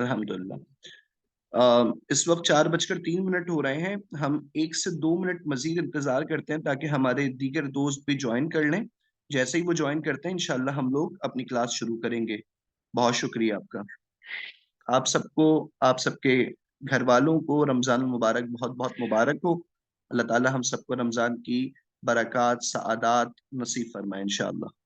الحمدللہ۔ اس وقت 4:03 ہو رہے ہیں۔ ہم 1 سے 2 منٹ مزید انتظار کرتے ہیں تاکہ ہمارے دیگر دوست بھی جوائن کر لیں۔ جیسے ہی وہ جوائن کرتے ہیں انشاءاللہ ہم لوگ اپنی کلاس شروع کریں گے۔ بہت شکریہ آپ کا۔ آپ سب کو، آپ سب کے گھر والوں کو رمضان المبارک بہت بہت مبارک ہو۔ اللہ تعالی ہم سب کو رمضان کی برکات، سعادات نصیب فرمائے انشاءاللہ۔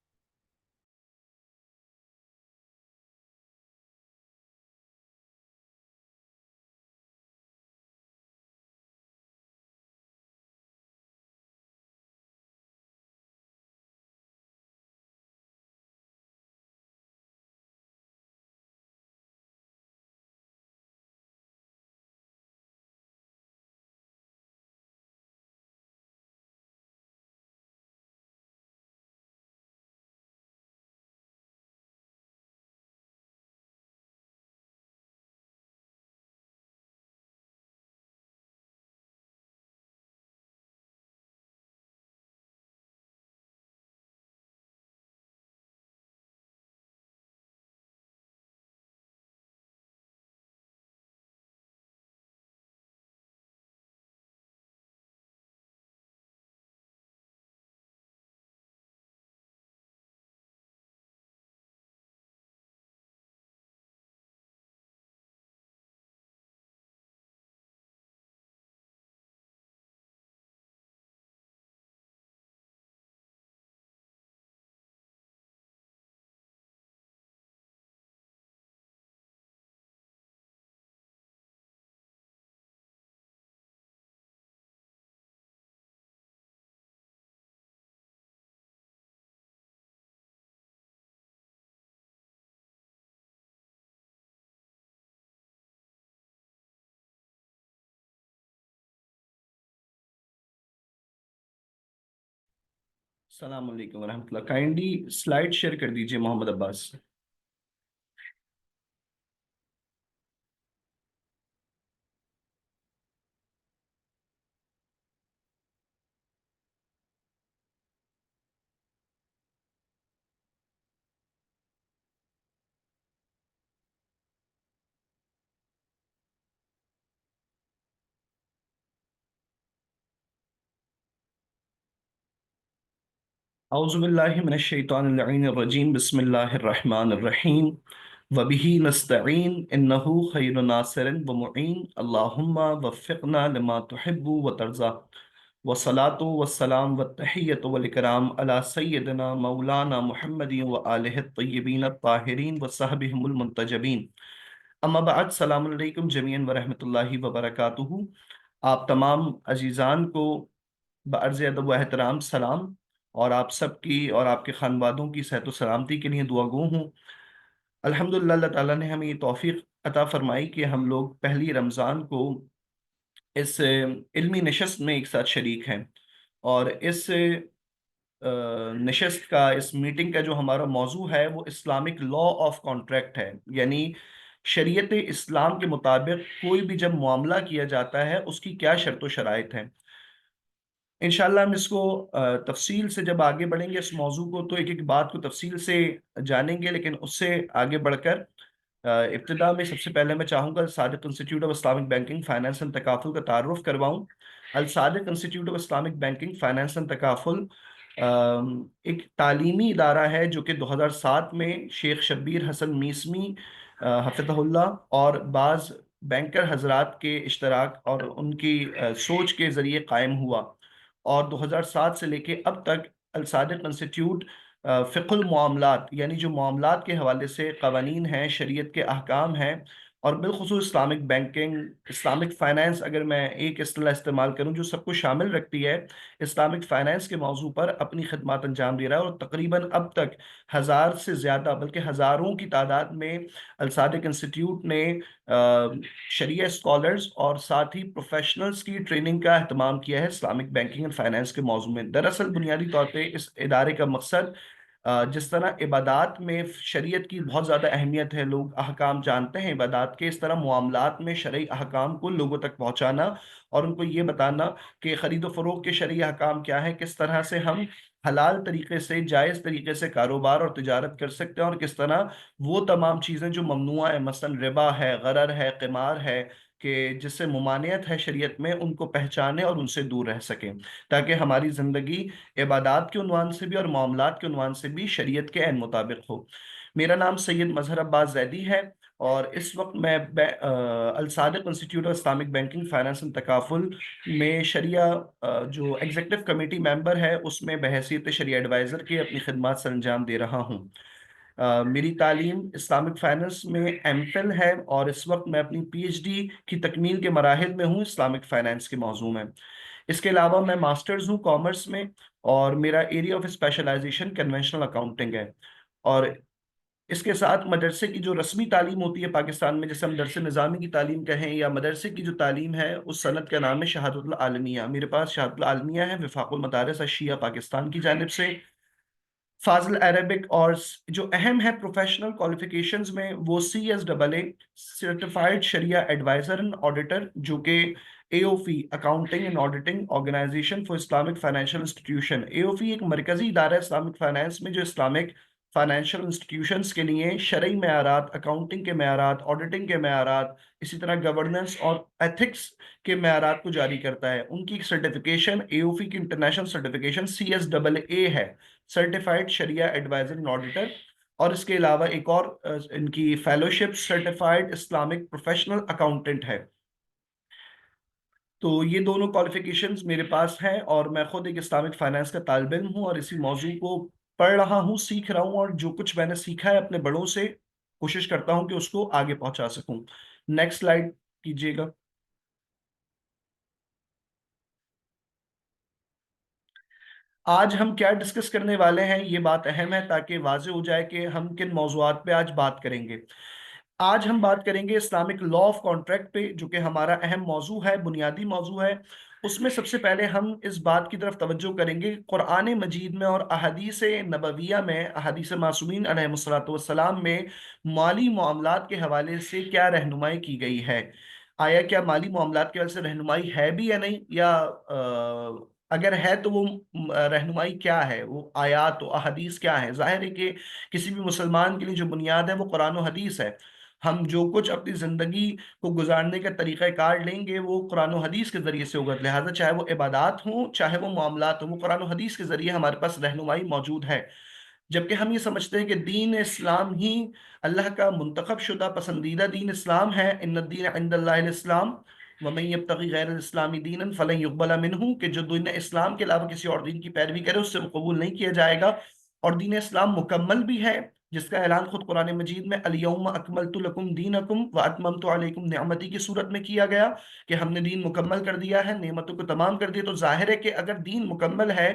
السلام علیکم ورحمۃ اللہ۔ کائنڈلی سلائڈ شیئر کر دیجئے محمد عباس۔ اعوذ باللہ من الشیطان اللعین الرجیم، بسم اللہ الرحمن الرحیم، وبہ نستعین انہ خیر ناصر ومعین، اللہم وفقنا لما تحب وترضى، والصلاة والسلام والتحیۃ والاکرام علی سیدنا مولانا محمد وآلہ الطیبین الطاہرین وصحبہم المنتجبین۔ اما بعد، السلام علیکم جمیعاً ورحمۃ اللہ وبرکاتہ۔ آپ تمام عزیزان کو بعرض ادب و احترام سلام، اور آپ سب کی اور آپ کے خاندانوں کی صحت و سلامتی کے لیے دعا گو ہوں۔ الحمدللہ اللہ تعالیٰ نے ہمیں یہ توفیق عطا فرمائی کہ ہم لوگ پہلی رمضان کو اس علمی نشست میں ایک ساتھ شریک ہیں، اور اس نشست کا، اس میٹنگ کا جو ہمارا موضوع ہے وہ اسلامک لا آف کانٹریکٹ ہے، یعنی شریعت اسلام کے مطابق کوئی بھی جب معاملہ کیا جاتا ہے اس کی کیا شرط و شرائط ہیں۔ انشاءاللہ ہم اس کو تفصیل سے جب آگے بڑھیں گے اس موضوع کو تو ایک ایک بات کو تفصیل سے جانیں گے، لیکن اس سے آگے بڑھ کر ابتدا میں سب سے پہلے میں چاہوں گا Al-Sadiq institute of Islamic banking finance and takaful کا تعارف کرواؤں۔ Al-Sadiq institute of Islamic banking finance and takaful ایک تعلیمی ادارہ ہے جو کہ 2007 میں شیخ شبیر حسن میسمی حفظہ اللہ اور بعض بینکر حضرات کے اشتراک اور ان کی سوچ کے ذریعے قائم ہوا، اور 2007 سے لے کے اب تک الصادق انسٹیٹیوٹ فقہ المعاملات، یعنی جو معاملات کے حوالے سے قوانین ہیں، شریعت کے احکام ہیں، اور بالخصوص اسلامک بینکنگ، اسلامک فائنانس، اگر میں ایک اصطلاح استعمال کروں جو سب کو شامل رکھتی ہے، اسلامک فائنانس کے موضوع پر اپنی خدمات انجام دے رہا ہے، اور تقریباً اب تک 1000 سے زیادہ بلکہ ہزاروں کی تعداد میں الصادق انسٹیٹیوٹ نے شریعہ اسکالرز اور ساتھ ہی پروفیشنلز کی ٹریننگ کا اہتمام کیا ہے اسلامک بینکنگ اینڈ فائنانس کے موضوع میں۔ دراصل بنیادی طور پہ اس ادارے کا مقصد، جس طرح عبادات میں شریعت کی بہت زیادہ اہمیت ہے، لوگ احکام جانتے ہیں عبادات کے، اس طرح معاملات میں شرعی احکام کو لوگوں تک پہنچانا اور ان کو یہ بتانا کہ خرید و فروخت کے شرعی احکام کیا ہے، کس طرح سے ہم حلال طریقے سے، جائز طریقے سے کاروبار اور تجارت کر سکتے ہیں، اور کس طرح وہ تمام چیزیں جو ممنوع ہے، مثلا ربا ہے، غرر ہے، قمار ہے، کہ جس سے ممانعت ہے شریعت میں، ان کو پہچانے اور ان سے دور رہ سکیں، تاکہ ہماری زندگی عبادات کے عنوان سے بھی اور معاملات کے عنوان سے بھی شریعت کے عین مطابق ہو۔ میرا نام سید مظہر عباس زیدی ہے، اور اس وقت میں Al-Sadiq institute of Islamic banking finance and takaful میں شریعہ جو ایگزیکٹو کمیٹی ممبر ہے، اس میں بحیثیت شریعہ ایڈوائزر کے اپنی خدمات سر انجام دے رہا ہوں۔ میری تعلیم اسلامک فائنانس میں ایم فل ہے، اور اس وقت میں اپنی پی ایچ ڈی کی تکمیل کے مراحل میں ہوں اسلامک فائنانس کے موضوع میں۔ اس کے علاوہ میں ماسٹرز ہوں کامرس میں، اور میرا area of specialization conventional accounting ہے۔ اور اس کے ساتھ مدرسے کی جو رسمی تعلیم ہوتی ہے پاکستان میں، جیسے ہم درس نظامی کی تعلیم کہیں، یا مدرسے کی جو تعلیم ہے، اس سند کا نام ہے شہادت العالمیہ۔ میرے پاس شہادت العالمیہ ہے وفاق المدارس الشیعہ پاکستان کی جانب سے، فاضل عربک، اور جو اہم ہے پروفیشنل کوالیفیکیشنز میں، وہ CSAA certified shariah advisor and auditor, جو کہ AOFI accounting and auditing organization for Islamic financial institution. AOFI ایک مرکزی ادارہ ہے اسلامک فائنانس میں، جو اسلامک فائنینشیل انسٹیٹیوشنز کے لیے شرعی معیارات، اکاؤنٹنگ کے معیارات، آڈیٹنگ کے معیارات، اسی طرح گورننس اور ایتھکس کے معیارات کو جاری کرتا ہے۔ ان کی سرٹیفیکیشن AOFI کی انٹرنیشنل سرٹیفیکیشن CSAA ہے، certified shariah advisor and auditor. اور اس کے علاوہ ایک اور ان کی fellowship certified Islamic professional accountant ہے۔ تو یہ دونوں کوالیفیکیشنز میرے پاس ہیں، اور میں خود ایک اسلامک فائنانس کا طالب علم ہوں، اور اسی موضوع کو پڑھ رہا ہوں، سیکھ رہا ہوں، اور جو کچھ میں نے سیکھا ہے اپنے بڑوں سے کوشش کرتا ہوں کہ اس کو آگے پہنچا سکوں۔ نیکسٹ سلائیڈ کیجیے گا۔ آج ہم کیا ڈسکس کرنے والے ہیں، یہ بات اہم ہے تاکہ واضح ہو جائے کہ ہم کن موضوعات پہ آج بات کریں گے۔ آج ہم بات کریں گے اسلامک لا آف کانٹریکٹ پہ، جو کہ ہمارا اہم موضوع ہے، بنیادی موضوع ہے۔ اس میں سب سے پہلے ہم اس بات کی طرف توجہ کریں گے کہ قرآن مجید میں اور احادیث نبویہ میں، احادیث معصومین علیہ الصلوۃ والسلام میں مالی معاملات کے حوالے سے کیا رہنمائی کی گئی ہے۔ آیا کیا مالی معاملات کے حوالے سے رہنمائی ہے بھی یا نہیں، یا اگر ہے تو وہ رہنمائی کیا ہے، وہ آیات و احادیث کیا ہے۔ ظاہر ہے کہ کسی بھی مسلمان کے لیے جو بنیاد ہے وہ قرآن و حدیث ہے۔ ہم جو کچھ اپنی زندگی کو گزارنے کا طریقہ کار لیں گے وہ قرآن و حدیث کے ذریعے سے ہوگا، لہٰذا چاہے وہ عبادات ہوں چاہے وہ معاملات ہوں، وہ قرآن و حدیث کے ذریعے ہمارے پاس رہنمائی موجود ہے۔ جبکہ ہم یہ سمجھتے ہیں کہ دین اسلام ہی اللہ کا منتخب شدہ پسندیدہ دین اسلام ہے، ان الدین عند اللہ الاسلام ومن یبتغی غیر الاسلام دینا فلن یقبل منہ، کہ جو دین اسلام کے علاوہ کسی اور دین کی پیروی کرے اس سے قبول نہیں کیا جائے گا۔ اور دین اسلام مکمل بھی ہے، جس کا اعلان خود قرآن مجید میں الیوم اکملت لکم دینکم واتممت علیکم نعمتی کی صورت میں کیا گیا، کہ ہم نے دین مکمل کر دیا ہے، نعمتوں کو تمام کر دیا۔ تو ظاہر ہے کہ اگر دین مکمل ہے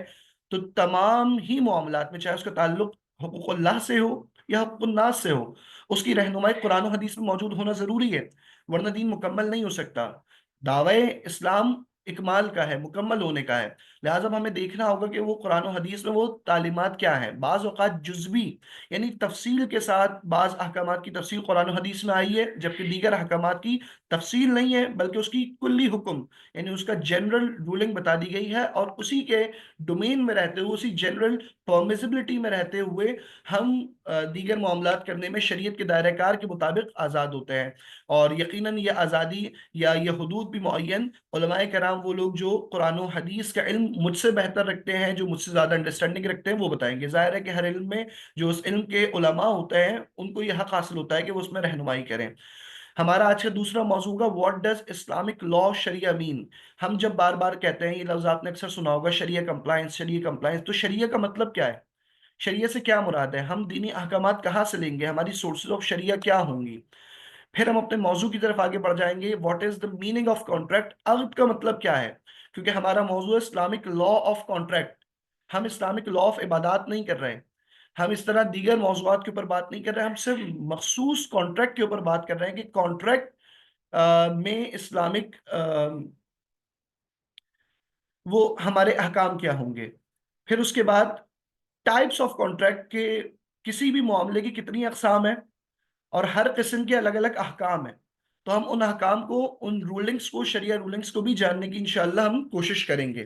تو تمام ہی معاملات میں، چاہے اس کا تعلق حقوق اللہ سے ہو یا حقوق الناس سے ہو، اس کی رہنمائی قرآن و حدیث میں موجود ہونا ضروری ہے، ورنہ دین مکمل نہیں ہو سکتا۔ دعوی اسلام اکمال کا ہے، مکمل ہونے کا ہے، لہٰذا ہمیں دیکھنا ہوگا کہ وہ قرآن و حدیث میں وہ تعلیمات کیا ہیں۔ بعض اوقات جزوی یعنی تفصیل کے ساتھ بعض احکامات کی تفصیل قرآن و حدیث میں آئی ہے، جبکہ دیگر احکامات کی تفصیل نہیں ہے، بلکہ اس کی کلی حکم یعنی اس کا جنرل رولنگ بتا دی گئی ہے، اور اسی کے ڈومین میں رہتے ہوئے، اسی جنرل پرمیسبلٹی میں رہتے ہوئے ہم دیگر معاملات کرنے میں شریعت کے دائرہ کار کے مطابق آزاد ہوتے ہیں۔ اور یقیناً یہ آزادی یا یہ حدود بھی معین علماء کرام، وہ لوگ جو قرآن و حدیث کا علم مجھ سے بہتر رکھتے ہیں، جو مجھ سے زیادہ انڈرسٹینڈنگ رکھتے ہیں، وہ بتائیں گے۔ ظاہر ہے کہ ہر علم میں جو اس علم کے علماء ہوتے ہیں ان کو یہ حق حاصل ہوتا ہے کہ وہ اس میں رہنمائی کریں۔ ہمارا آج کا دوسرا موضوع ہوگا واٹ ڈز اسلامک لا شریعہ مین۔ ہم جب بار بار کہتے ہیں، یہ لفظ آپ نے اکثر سنا ہوگا، شریعہ کمپلائنس، شریعہ کمپلائنس، تو شریعہ کا مطلب کیا ہے؟ شریعہ سے کیا مراد ہے؟ ہم دینی احکامات کہاں سے لیں گے؟ ہماری سورسز آف شریعہ کیا ہوں گی؟ پھر ہم اپنے موضوع کی طرف آگے بڑھ جائیں گے، what is the meaning of contract, عقد کا مطلب کیا ہے؟ کیونکہ ہمارا موضوع ہے اسلامک لا آف کانٹریکٹ، ہم اسلامک لا آف عبادات نہیں کر رہے، ہم اس طرح دیگر موضوعات کے اوپر بات نہیں کر رہے، ہم صرف مخصوص کانٹریکٹ کے اوپر بات کر رہے ہیں کہ کانٹریکٹ میں اسلامک وہ ہمارے احکام کیا ہوں گے۔ پھر اس کے بعد ٹائپس آف کانٹریکٹ کے کسی بھی معاملے کی کتنی اقسام ہیں، اور ہر قسم کے الگ الگ احکام ہیں، تو ہم ان احکام کو، ان رولنگز کو، شریعہ رولنگز کو بھی جاننے کی انشاءاللہ ہم کوشش کریں گے۔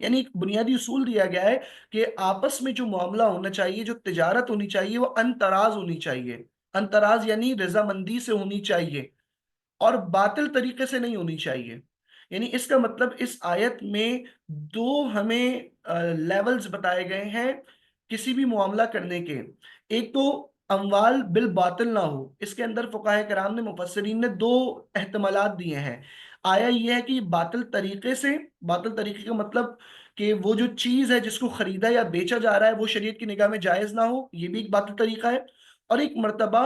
یعنی ایک بنیادی اصول دیا گیا ہے کہ آپس میں جو معاملہ ہونا چاہیے، جو تجارت ہونی چاہیے، وہ انتراز ہونی چاہیے. انتراز یعنی رضامندی سے ہونی چاہیے اور باطل طریقے سے نہیں ہونی چاہیے. یعنی اس کا مطلب اس آیت میں دو ہمیں لیولز بتائے گئے ہیں کسی بھی معاملہ کرنے کے. ایک تو اموال بالباطل نہ ہو. اس کے اندر فقہائے کرام نے، مفسرین نے دو احتمالات دیے ہیں. آیا یہ ہے کہ باطل طریقے سے، باطل طریقے کا مطلب کہ وہ جو چیز ہے جس کو خریدا یا بیچا جا رہا ہے وہ شریعت کی نگاہ میں جائز نہ ہو، یہ بھی ایک باطل طریقہ ہے. اور ایک مرتبہ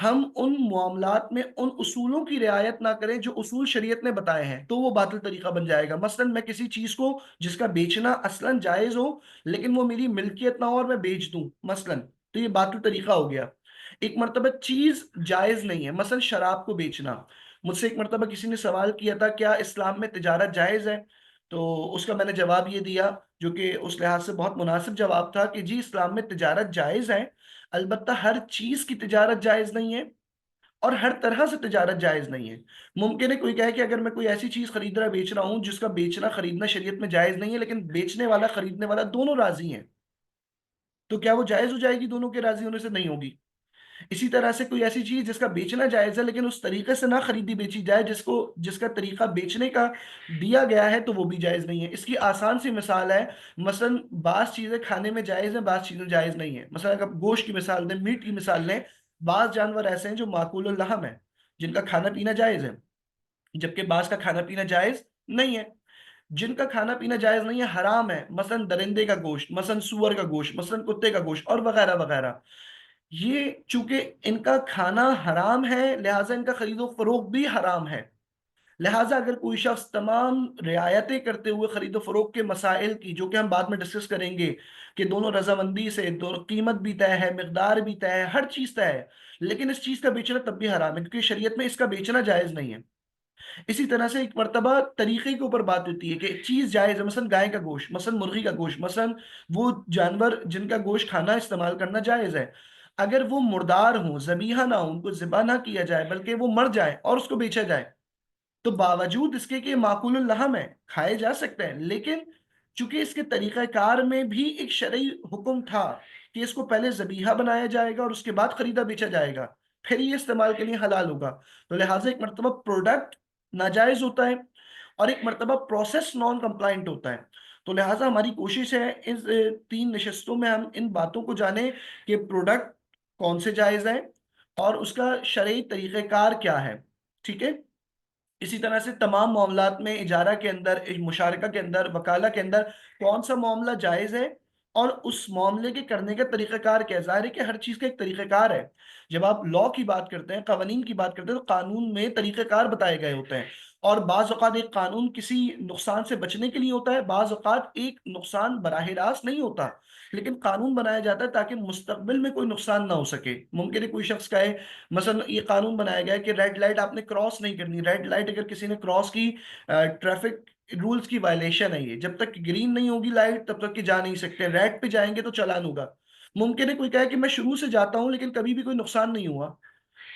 ہم ان معاملات میں ان اصولوں کی رعایت نہ کریں جو اصول شریعت نے بتائے ہیں، تو وہ باطل طریقہ بن جائے گا. مثلا میں کسی چیز کو جس کا بیچنا اصلا جائز ہو لیکن وہ میری ملکیت نہ ہو اور میں بیچ دوں مثلا، تو یہ باطل طریقہ ہو گیا. ایک مرتبہ چیز جائز نہیں ہے، مثلا شراب کو بیچنا. مجھ سے ایک مرتبہ کسی نے سوال کیا تھا کیا اسلام میں تجارت جائز ہے، تو اس کا میں نے جواب یہ دیا جو کہ اس لحاظ سے بہت مناسب جواب تھا کہ جی اسلام میں تجارت جائز ہے، البتہ ہر چیز کی تجارت جائز نہیں ہے اور ہر طرح سے تجارت جائز نہیں ہے. ممکن ہے کوئی کہے کہ اگر میں کوئی ایسی چیز خرید رہا بیچ رہا ہوں جس کا بیچنا خریدنا شریعت میں جائز نہیں ہے لیکن بیچنے والا خریدنے والا دونوں راضی ہیں، تو کیا وہ جائز ہو جائے گی؟ دونوں کے راضی ہونے سے نہیں ہوگی. اسی طرح سے کوئی ایسی چیز جس کا بیچنا جائز ہے لیکن اس طریقے سے نہ خریدی بیچی جائے جس کا طریقہ بیچنے کا دیا گیا ہے، تو وہ بھی جائز نہیں ہے. اس کی آسان سی مثال ہے، مثلا بعض چیزیں کھانے میں جائز ہیں، بعض چیزیں جائز نہیں ہیں. مثلا اگر گوشت کی مثال دیں، میٹ کی مثال لیں، بعض جانور ایسے ہیں جو معقول اللحم ہیں جن کا کھانا پینا جائز ہے، جبکہ بعض کا کھانا پینا جائز نہیں ہے. جن کا کھانا پینا جائز نہیں ہے، حرام ہے، مثلا درندے کا گوشت، مثلا سور کا گوشت، مثلا کتے کا گوشت اور وغیرہ وغیرہ. یہ چونکہ ان کا کھانا حرام ہے لہٰذا ان کا خرید و فروخت بھی حرام ہے. لہٰذا اگر کوئی شخص تمام رعایتیں کرتے ہوئے خرید و فروخت کے مسائل کی، جو کہ ہم بعد میں ڈسکس کریں گے کہ دونوں رضامندی سے، دونوں قیمت بھی طے ہے، مقدار بھی طے ہے، ہر چیز طے ہے، لیکن اس چیز کا بیچنا تب بھی حرام ہے کیونکہ شریعت میں اس کا بیچنا جائز نہیں ہے. اسی طرح سے ایک مرتبہ طریقے کے اوپر بات ہوتی ہے کہ چیز جائز ہے، مثلا گائے کا گوشت، مثلا مرغی کا گوشت، مثلا وہ جانور جن کا گوشت کھانا استعمال کرنا جائز ہے. اگر وہ مردار ہوں، ذبیحہ نہ ہوں، ان کو ذبح نہ کیا جائے بلکہ وہ مر جائے اور اس کو بیچا جائے، تو باوجود اس کے کہ معقول اللحم ہے، کھائے جا سکتے ہیں، لیکن چونکہ اس کے طریقہ کار میں بھی ایک شرعی حکم تھا کہ اس کو پہلے ذبیحہ بنایا جائے گا اور اس کے بعد خریدا بیچا جائے گا، پھر یہ استعمال کے لیے حلال ہوگا. تو لہٰذا ایک مرتبہ پروڈکٹ ناجائز ہوتا ہے اور ایک مرتبہ پروسیس نان کمپلائنٹ ہوتا ہے. تو لہٰذا ہماری کوشش ہے اس تین نشستوں میں ہم ان باتوں کو جانیں کہ پروڈکٹ کون سے جائز ہیں اور اس کا شرعی طریقہ کار کیا ہے. ٹھیک ہے. اسی طرح سے تمام معاملات میں، اجارہ کے اندر، مشارکہ کے اندر، وکالہ کے اندر کون سا معاملہ جائز ہے اور اس معاملے کے کرنے کا طریقہ کار کیا ہے. ظاہر ہے کہ ہر چیز کا ایک طریقہ کار ہے. جب آپ لا کی بات کرتے ہیں، قوانین کی بات کرتے ہیں، تو قانون میں طریقہ کار بتائے گئے ہوتے ہیں اور بعض اوقات ایک قانون کسی نقصان سے بچنے کے لیے ہوتا ہے، بعض اوقات ایک نقصان براہ راست نہیں ہوتا لیکن قانون بنایا جاتا ہے تاکہ مستقبل میں کوئی نقصان نہ ہو سکے. ممکن ہے کوئی شخص کہے، مثلا یہ قانون بنایا گیا ہے کہ ریڈ لائٹ آپ نے کراس نہیں کرنی. ریڈ لائٹ اگر کسی نے کراس کی، ٹریفک رولز کی وائلیشن ہے، یہ جب تک گرین نہیں ہوگی لائٹ تب تک کہ جا نہیں سکتے، ریڈ پہ جائیں گے تو چلان ہوگا. ممکن ہے کوئی کہے کہ میں شروع سے جاتا ہوں لیکن کبھی بھی کوئی نقصان نہیں ہوا،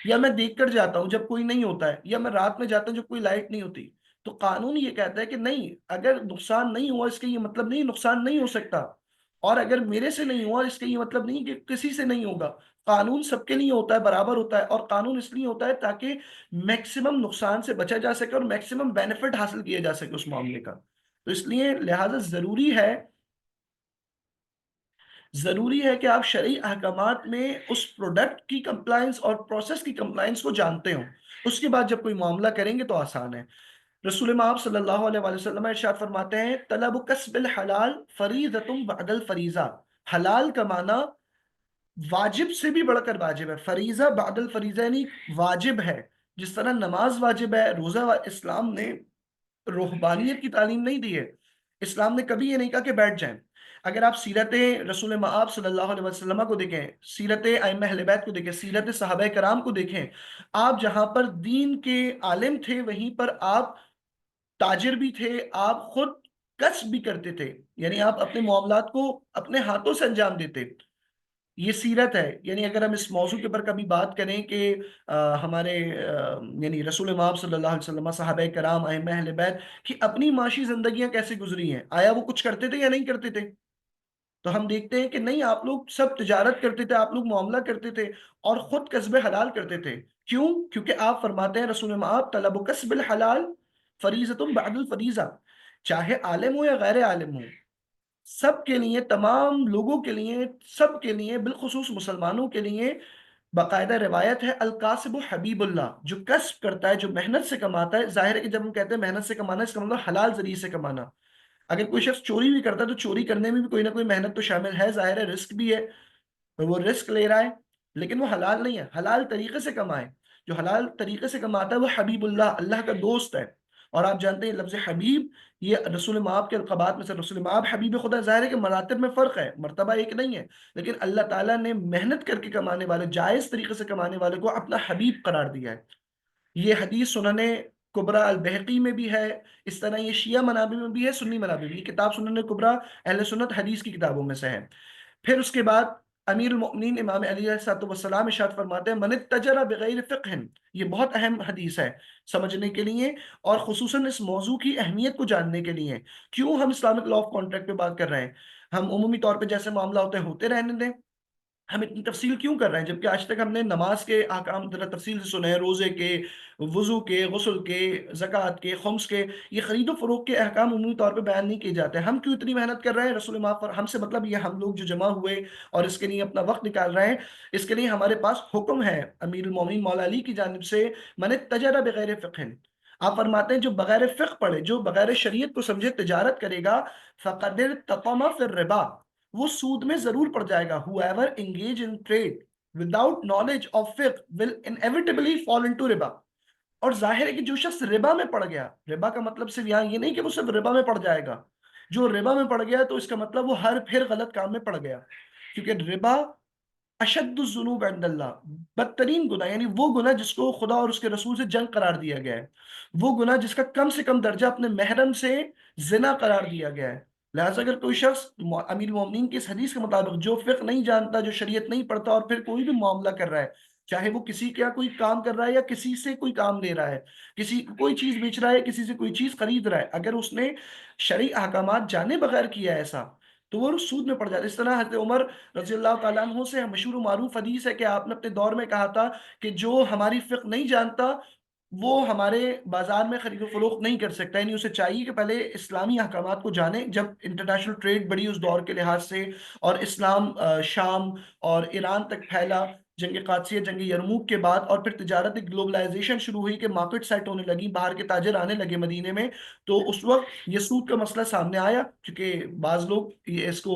یا میں دیکھ کر جاتا ہوں جب کوئی نہیں ہوتا ہے، یا میں رات میں جاتا ہوں جب کوئی لائٹ نہیں ہوتی. تو قانون یہ کہتا ہے کہ نہیں، اگر نقصان نہیں ہوا اس کا یہ مطلب نہیں نقصان نہیں ہو سکتا، اور اگر میرے سے نہیں ہوا اس کا یہ مطلب نہیں کہ کسی سے نہیں ہوگا. قانون سب کے لیے ہوتا ہے، برابر ہوتا ہے، اور قانون اس لیے ہوتا ہے تاکہ میکسیمم نقصان سے بچا جا سکے اور میکسیمم بینیفٹ حاصل کیا جا سکے اس معاملے کا. تو اس لیے لہٰذا ضروری ہے کہ آپ شرعی احکامات میں اس پروڈکٹ کی کمپلائنس اور پروسیس کی کمپلائنس کو جانتے ہوں. اس کے بعد جب کوئی معاملہ کریں گے تو آسان ہے. رسول مآب صلی اللہ علیہ وآلہ وسلم ارشاد فرماتے ہیں، طلب کسب الحلال فریضۃ بعد الفریضہ. حلال کمانا واجب سے بھی بڑھ کر واجب ہے. فریضہ بعد الفریضہ یعنی واجب ہے. جس طرح نماز واجب ہے، اسلام نے روحانیت کی تعلیم نہیں دی ہے. اسلام نے کبھی یہ نہیں کہا کہ بیٹھ جائیں. اگر آپ سیرت رسول مآب صلی اللہ علیہ وسلم کو دیکھیں، سیرت ائمہ اہل بیت کو دیکھیں، سیرت صحابہ کرام کو دیکھیں، آپ جہاں پر دین کے عالم تھے وہیں پر آپ تاجر بھی تھے، آپ خود کسب بھی کرتے تھے، یعنی آپ اپنے معاملات کو اپنے ہاتھوں سے انجام دیتے. یہ سیرت ہے، یعنی اگر ہم اس موضوع کے اوپر کبھی بات کریں کہ ہمارے یعنی رسول مآب صلی اللہ علیہ وسلم، صحابہ کرام، ائمہ اہل بیت کی اپنی معاشی زندگیاں کیسے گزری ہیں، آیا وہ کچھ کرتے تھے یا نہیں کرتے تھے؟ تو ہم دیکھتے ہیں کہ نہیں، آپ لوگ سب تجارت کرتے تھے، آپ لوگ معاملہ کرتے تھے اور خود کسب حلال کرتے تھے۔ کیوں؟ کیونکہ آپ فرماتے ہیں رسول مآب، طلب کسب الحلال فریضۃ بعد الفریضہ، چاہے عالم ہو یا غیر عالم ہو، سب کے لیے، تمام لوگوں کے لیے، سب کے لیے، بالخصوص مسلمانوں کے لیے باقاعدہ روایت ہے، القاسب حبیب اللہ، جو کسب کرتا ہے، جو محنت سے کماتا ہے۔ ظاہر ہے کہ جب ہم کہتے ہیں محنت سے کمانا، اس کا مطلب حلال ذریعے سے کمانا۔ اگر کوئی شخص چوری بھی کرتا ہے تو چوری کرنے میں بھی کوئی نہ کوئی محنت تو شامل ہے، ظاہر ہے رسک بھی ہے، وہ رسک لے رہا ہے، لیکن وہ حلال نہیں ہے، حلال طریقے سے کمائے۔ جو حلال طریقے سے کماتا ہے وہ حبیب اللہ، اللہ کا دوست ہے۔ اور آپ جانتے ہیں لفظ حبیب یہ رسول مآب کے القابات میں سے، رسول مآب حبیب خدا، ظاہر ہے کہ مراتب میں فرق ہے، مرتبہ ایک نہیں ہے، لیکن اللہ تعالیٰ نے محنت کر کے کمانے والے، جائز طریقے سے کمانے والے کو اپنا حبیب قرار دیا ہے۔ یہ حدیث سنن کبریٰ البہقی میں بھی ہے، اس طرح یہ شیعہ منابع میں بھی ہے، سنی منابع میں بھی۔ یہ کتاب سنن کبریٰ اہل سنت حدیث کی کتابوں میں سے ہے۔ پھر اس کے بعد امیر المؤمنین امام علی علیہ السلام ارشاد فرماتے ہیں، من اتجر بغیر فقہ، یہ بہت اہم حدیث ہے سمجھنے کے لیے، اور خصوصاً اس موضوع کی اہمیت کو جاننے کے لیے۔ کیوں ہم اسلامک لا آف کانٹریکٹ پہ بات کر رہے ہیں؟ ہم عمومی طور پہ جیسے معاملہ ہوتے رہنے دیں، ہم اتنی تفصیل کیوں کر رہے ہیں؟ جبکہ آج تک ہم نے نماز کے احکام ذرا تفصیل سے سنے ہیں، روزے کے، وضو کے، غسل کے، زکوٰۃ کے، خمس کے، یہ خرید و فروخت کے احکام عمومی طور پہ بیان نہیں کیے جاتے۔ ہم کیوں اتنی محنت کر رہے ہیں؟ رسول مآب ہم سے مطلب یہ ہم لوگ جو جمع ہوئے اور اس کے لیے اپنا وقت نکال رہے ہیں، اس کے لیے ہمارے پاس حکم ہے امیر المومنین مولا علی کی جانب سے، من اتجر بغیر فقہ، آپ فرماتے ہیں جو بغیر فقہ پڑھے، جو بغیر شریعت کو سمجھے تجارت کرے گا، فقد ارتقم فی الربا، وہ سود میں ضرور پڑ جائے گا۔ whoever engage in trade without knowledge of fiqh will inevitably fall into riba۔ اور ظاہر ہے کہ جو شخص ربا میں پڑ گیا، ربا کا مطلب صرف یہاں یہ نہیں کہ وہ صرف ربا میں پڑ جائے گا، جو ربا میں پڑ گیا تو اس کا مطلب وہ ہر پھر غلط کام میں پڑ گیا، کیونکہ ربا اشد الذنوب عند اللہ، بدترین گناہ، یعنی وہ گناہ جس کو خدا اور اس کے رسول سے جنگ قرار دیا گیا ہے، وہ گناہ جس کا کم سے کم درجہ اپنے محرم سے زنا قرار دیا گیا ہے۔ لہٰذا اگر کوئی شخص امیر المومنین کی اس حدیث کے مطابق جو فقہ نہیں جانتا، جو شریعت نہیں پڑھتا، اور پھر کوئی بھی معاملہ کر رہا ہے، چاہے وہ کسی کا کوئی کام کر رہا ہے یا کسی سے کوئی کام لے رہا ہے، کسی کوئی چیز بیچ رہا ہے، کسی سے کوئی چیز خرید رہا ہے، اگر اس نے شرعی احکامات جانے بغیر کیا ایسا، تو وہ سود میں پڑ جاتا ہے۔ اس طرح حضرت عمر رضی اللہ تعالیٰ عنہ سے مشہور و معروف حدیث ہے کہ آپ نے اپنے دور میں کہا تھا کہ جو ہماری فقہ نہیں جانتا وہ ہمارے بازار میں خرید و فروخت نہیں کر سکتا، یعنی اسے چاہیے کہ پہلے اسلامی احکامات کو جانے۔ جب انٹرنیشنل ٹریڈ بڑی اس دور کے لحاظ سے، اور اسلام شام اور ایران تک پھیلا، جنگ قادسیہ، جنگ یرموک کے بعد، اور پھر تجارت گلوبلائزیشن شروع ہوئی کہ مارکیٹ سیٹ ہونے لگی، باہر کے تاجر آنے لگے مدینے میں، تو اس وقت یہ سود کا مسئلہ سامنے آیا، کیونکہ بعض لوگ یہ اس کو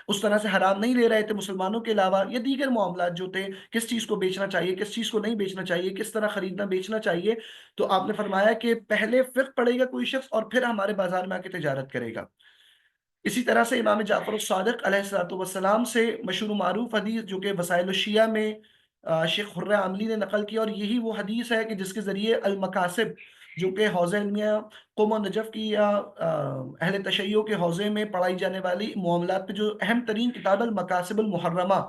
اس طرح سے حرام نہیں لے رہے تھے مسلمانوں کے علاوہ، یا دیگر معاملات جو تھے، کس چیز کو بیچنا چاہیے، کس چیز کو نہیں بیچنا چاہیے، کس طرح خریدنا بیچنا چاہیے۔ تو آپ نے فرمایا کہ پہلے فقہ پڑھے گا کوئی شخص اور پھر ہمارے بازار میں آ کے تجارت کرے گا۔ اسی طرح سے امام جعفر الصادق علیہ السلام سے مشہور و معروف حدیث جو کہ وسائل الشیعہ میں شیخ خرہ عاملی نے نقل کی، اور یہی وہ حدیث ہے کہ جس کے ذریعے المکاسب، جو کہ حوزہ علمیہ قم و نجف کی یا اہل تشیع کے حوزے میں پڑھائی جانے والی معاملات پہ جو اہم ترین کتاب المکاسب المحرمہ،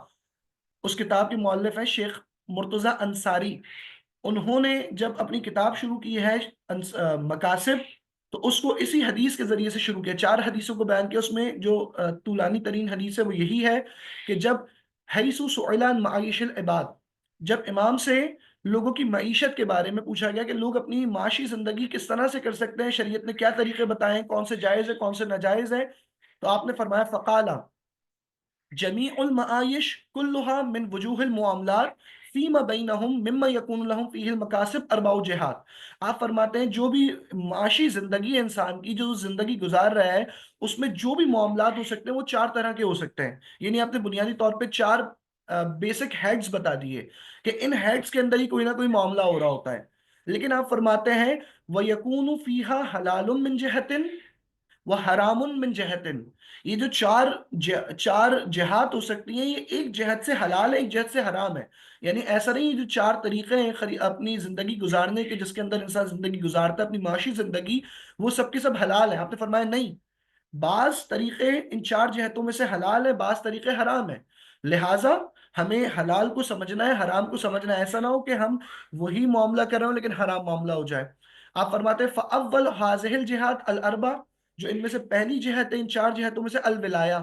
اس کتاب کے مؤلف ہیں شیخ مرتضی انصاری۔ انہوں نے جب اپنی کتاب شروع کی ہے مکاسب، تو اس کو اسی حدیث کے ذریعے سے شروع کیا، 4 حدیثوں کو بیان کیا۔ اس میں جو طولانی ترین حدیث ہے وہ یہی ہے کہ جب حیث سئل عن معایش العباد، جب امام سے لوگوں کی معیشت کے بارے میں پوچھا گیا کہ لوگ اپنی معاشی زندگی کس طرح سے کر سکتے ہیں، شریعت نے کیا طریقے بتائے ہیں، کون سے جائز ہے کون سے ناجائز ہے، تو آپ نے فرمایا فقالا جمیع المعائش کلها من وجوہ المعاملات فیما بینہم مما یکون لہم فیہ المکاسب اربع جہات۔ آپ فرماتے ہیں جو بھی معاشی زندگی ہے انسان کی، جو زندگی گزار رہا ہے، اس میں جو بھی معاملات ہو سکتے ہیں وہ 4 طرح کے ہو سکتے ہیں، یعنی آپ نے بنیادی طور پہ 4 بیسک ہیڈز بتا دیے کہ ان ہیڈز کے اندر ہی کوئی نہ کوئی معاملہ ہو رہا ہوتا ہے۔ لیکن آپ فرماتے ہیں وَيَكُونُ فِيهَا حَلَالٌ مِّن جِهَةٍ وَحَرَامٌ مِّن جِهَةٍ، یہ جو چار جہات ہو سکتی ہیں، یہ ایک جہت سے حلال ہے، ایک جہت سے حرام ہے، یعنی ایسا نہیں، جو 4 طریقے ہیں اپنی زندگی گزارنے کے، جس کے اندر انسان زندگی گزارتا ہے اپنی معاشی زندگی، وہ سب کے سب حلال ہیں۔ آپ نے فرمایا نہیں، بعض طریقے ان 4 جہتوں میں سے حلال ہے، بعض طریقے حرام ہیں، لہٰذا ہمیں حلال کو سمجھنا ہے، حرام کو سمجھنا ہے، ایسا نہ ہو کہ ہم وہی معاملہ کر رہے ہوں لیکن حرام معاملہ ہو جائے۔ آپ فرماتے ہیں فَأَوَّلُ هَٰذِهِ الْجِهَاتِ الْأَرْبَعَ، جو ان میں سے پہلی جہت ہے ان 4 جہتوں میں سے الولایا،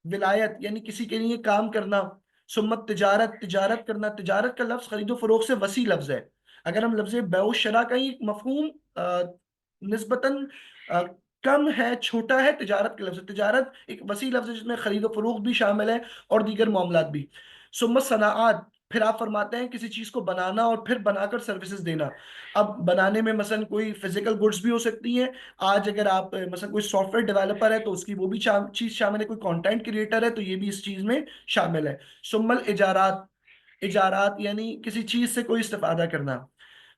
ولایت یعنی کسی کے لیے کام کرنا، سمت تجارت، تجارت کرنا، تجارت کا لفظ خرید و فروخت سے وسیع لفظ ہے۔ اگر ہم لفظ بیع و شراء کا ہی مفہوم نسبتاً کم ہے، چھوٹا ہے تجارت کا لفظ، تجارت ایک وسیع لفظ ہے جس میں خرید و فروخت بھی شامل ہے اور دیگر معاملات بھی۔ سمت صناعات، پھر آپ فرماتے ہیں کسی چیز کو بنانا اور پھر بنا کر سروسز دینا۔ اب بنانے میں مثلا کوئی فزیکل گڈز بھی ہو سکتی ہیں، آج اگر آپ مثلا کوئی سافٹ ویئر ڈیولپر ہے تو اس کی وہ بھی چیز شامل ہے، کوئی کانٹینٹ کریٹر ہے تو یہ بھی اس چیز میں شامل ہے۔ ثم الاجارات، اجارات یعنی کسی چیز سے کوئی استفادہ کرنا۔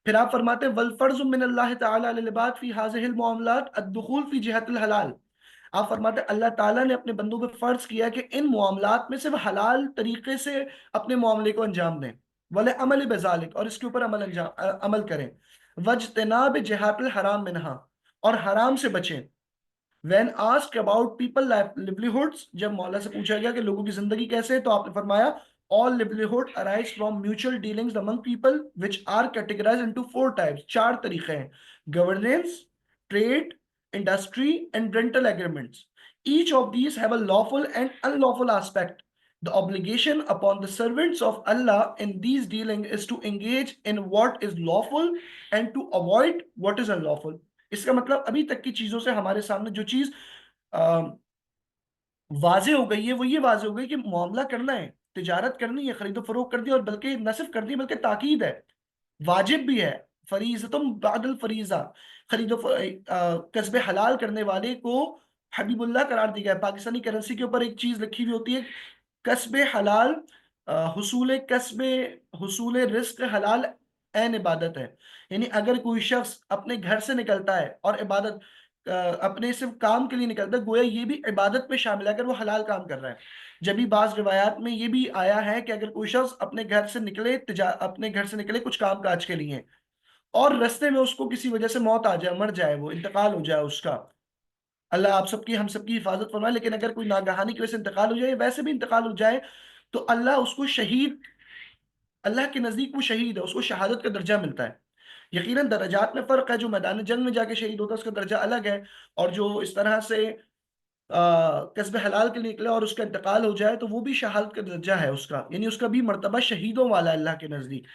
پھر آپ فرماتے ہیں والفرض من اللہ تعالی علی العباد فی هذه المعاملات الدخول فی جہت الحلال۔ آپ فرماتے ہیں اللہ تعالیٰ نے اپنے بندوں پہ فرض کیا کہ ان معاملات میں سے وہ حلال طریقے سے اپنے معاملے کو انجام دیں، وَلِعَمَلِ بِذَالِکَ، اور اس کے اوپر عمل کریں، وَاجْتِنَابِ جِہَاتِ الْحَرَامِ مِنْہَا، اور حرام سے بچیں۔ When asked about people livelihoods، جب مولا سے پوچھا گیا کہ لوگوں کی زندگی کیسے ہے تو آپ نے فرمایا all livelihood arise from mutual dealings among people which are categorized into 4 types، 4 طریقے ہیں: governance، trade، industry and rental agreements. Each of these have a lawful and unlawful aspect. The obligation upon the servants of Allah in these dealings is to engage in what is lawful and to avoid what is unlawful. اس کا مطلب ابھی تک کی چیزوں سے ہمارے سامنے جو چیز واضح ہو گئی ہے وہ یہ واضح ہو گئی کہ معاملہ کرنا ہے، تجارت کرنی ہے، خرید و فروخت کر دی، اور بلکہ نہ صرف کر دی بلکہ تاکید ہے، واجب بھی ہے، فریضتم بعد الفریضہ، کسب حلال کرنے والے کو حبیب اللہ قرار دی گیا ہے۔ پاکستانی کرنسی کے اوپر ایک چیز لکھی ہوئی ہوتی ہے، کسب حلال، حصول رزق حلال عین عبادت ہے۔ یعنی اگر کوئی شخص اپنے گھر سے نکلتا ہے اور عبادت اپنے صرف کام کے لیے نکلتا ہے، گویا یہ بھی عبادت میں شامل ہے اگر وہ حلال کام کر رہا ہے۔ جبھی بعض روایات میں یہ بھی آیا ہے کہ اگر کوئی شخص اپنے گھر سے نکلے کچھ کام کاج کے لیے اور رستے میں اس کو کسی وجہ سے موت آ جائے، مر جائے، وہ انتقال ہو جائے اس کا، اللہ آپ سب کی ہم سب کی حفاظت فرمائے، لیکن اگر کوئی ناگہانی کی وجہ سے انتقال ہو جائے، ویسے بھی انتقال ہو جائے، تو اللہ اس کو شہید، اللہ کے نزدیک وہ شہید ہے، اس کو شہادت کا درجہ ملتا ہے۔ یقیناً درجات میں فرق ہے، جو میدان جنگ میں جا کے شہید ہوتا ہے اس کا درجہ الگ ہے، اور جو اس طرح سے کسب حلال کے لیے نکلے اور اس کا انتقال ہو جائے تو وہ بھی شہادت کا درجہ ہے اس کا، یعنی اس کا بھی مرتبہ شہیدوں والا ہے اللہ کے نزدیک۔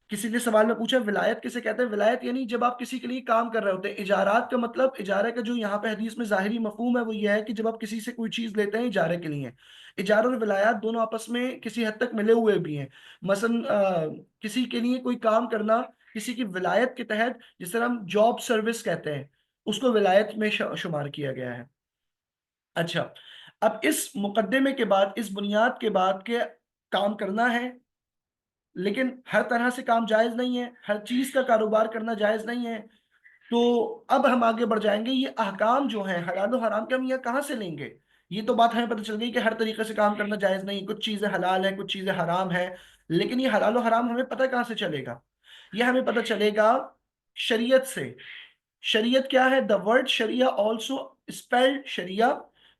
کسی نے سوال میں پوچھا ولایت کسے کہتے ہیں؟ ولایت یعنی جب آپ کسی کے لیے کام کر رہے ہوتے ہیں۔ اجارات کا مطلب، اجارے کا جو یہاں پہ حدیث میں ظاہری مفہوم ہے وہ یہ ہے کہ جب آپ کسی سے کوئی چیز لیتے ہیں اجارے کے لیے، اجارہ اور ولایات دونوں آپس میں کسی حد تک ملے ہوئے بھی ہیں۔ مثلا کسی کے لیے کوئی کام کرنا کسی کی ولایت کے تحت، جس طرح ہم جاب سروس کہتے ہیں، اس کو ولایت میں شمار کیا گیا ہے۔ اچھا، اب اس مقدمے کے بعد، اس بنیاد کے بعد کہ کام کرنا ہے لیکن ہر طرح سے کام جائز نہیں ہے، ہر چیز کا کاروبار کرنا جائز نہیں ہے، تو اب ہم آگے بڑھ جائیں گے۔ یہ احکام جو ہیں حلال و حرام کے، ہم یہ کہاں سے لیں گے؟ یہ تو بات ہمیں پتہ چل گئی کہ ہر طریقے سے کام کرنا جائز نہیں، کچھ چیزیں حلال ہیں کچھ چیزیں حرام ہیں، لیکن یہ حلال و حرام ہمیں پتہ کہاں سے چلے گا؟ یہ ہمیں پتہ چلے گا شریعت سے۔ شریعت کیا ہے؟ The word Shariah also spelled Shariah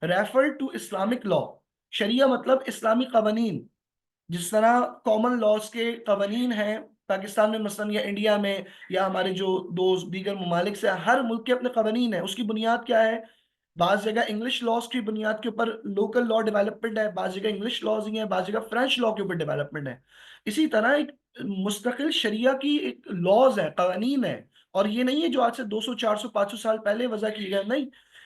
refer to Islamic law۔ شریعہ مطلب اسلامی قوانین، جس طرح کامن لاز کے قوانین ہیں پاکستان میں مثلا یا انڈیا میں یا ہمارے جو دیگر ممالک سے، ہر ملک کے اپنے قوانین ہیں۔ اس کی بنیاد کیا ہے؟ بعض جگہ انگلش لاز کی بنیاد کے اوپر لوکل لا ڈیولپمنٹ ہے، بعض جگہ انگلش لاز ہی ہیں، بعض جگہ فرینچ لا کے اوپر ڈیولپمنٹ ہے۔ اسی طرح ایک مستقل شریعہ کی ایک لاز ہے، قوانین ہے، اور یہ نہیں ہے جو آج سے 200 400 500 سال پہلے وضع کی گئے، نہیں،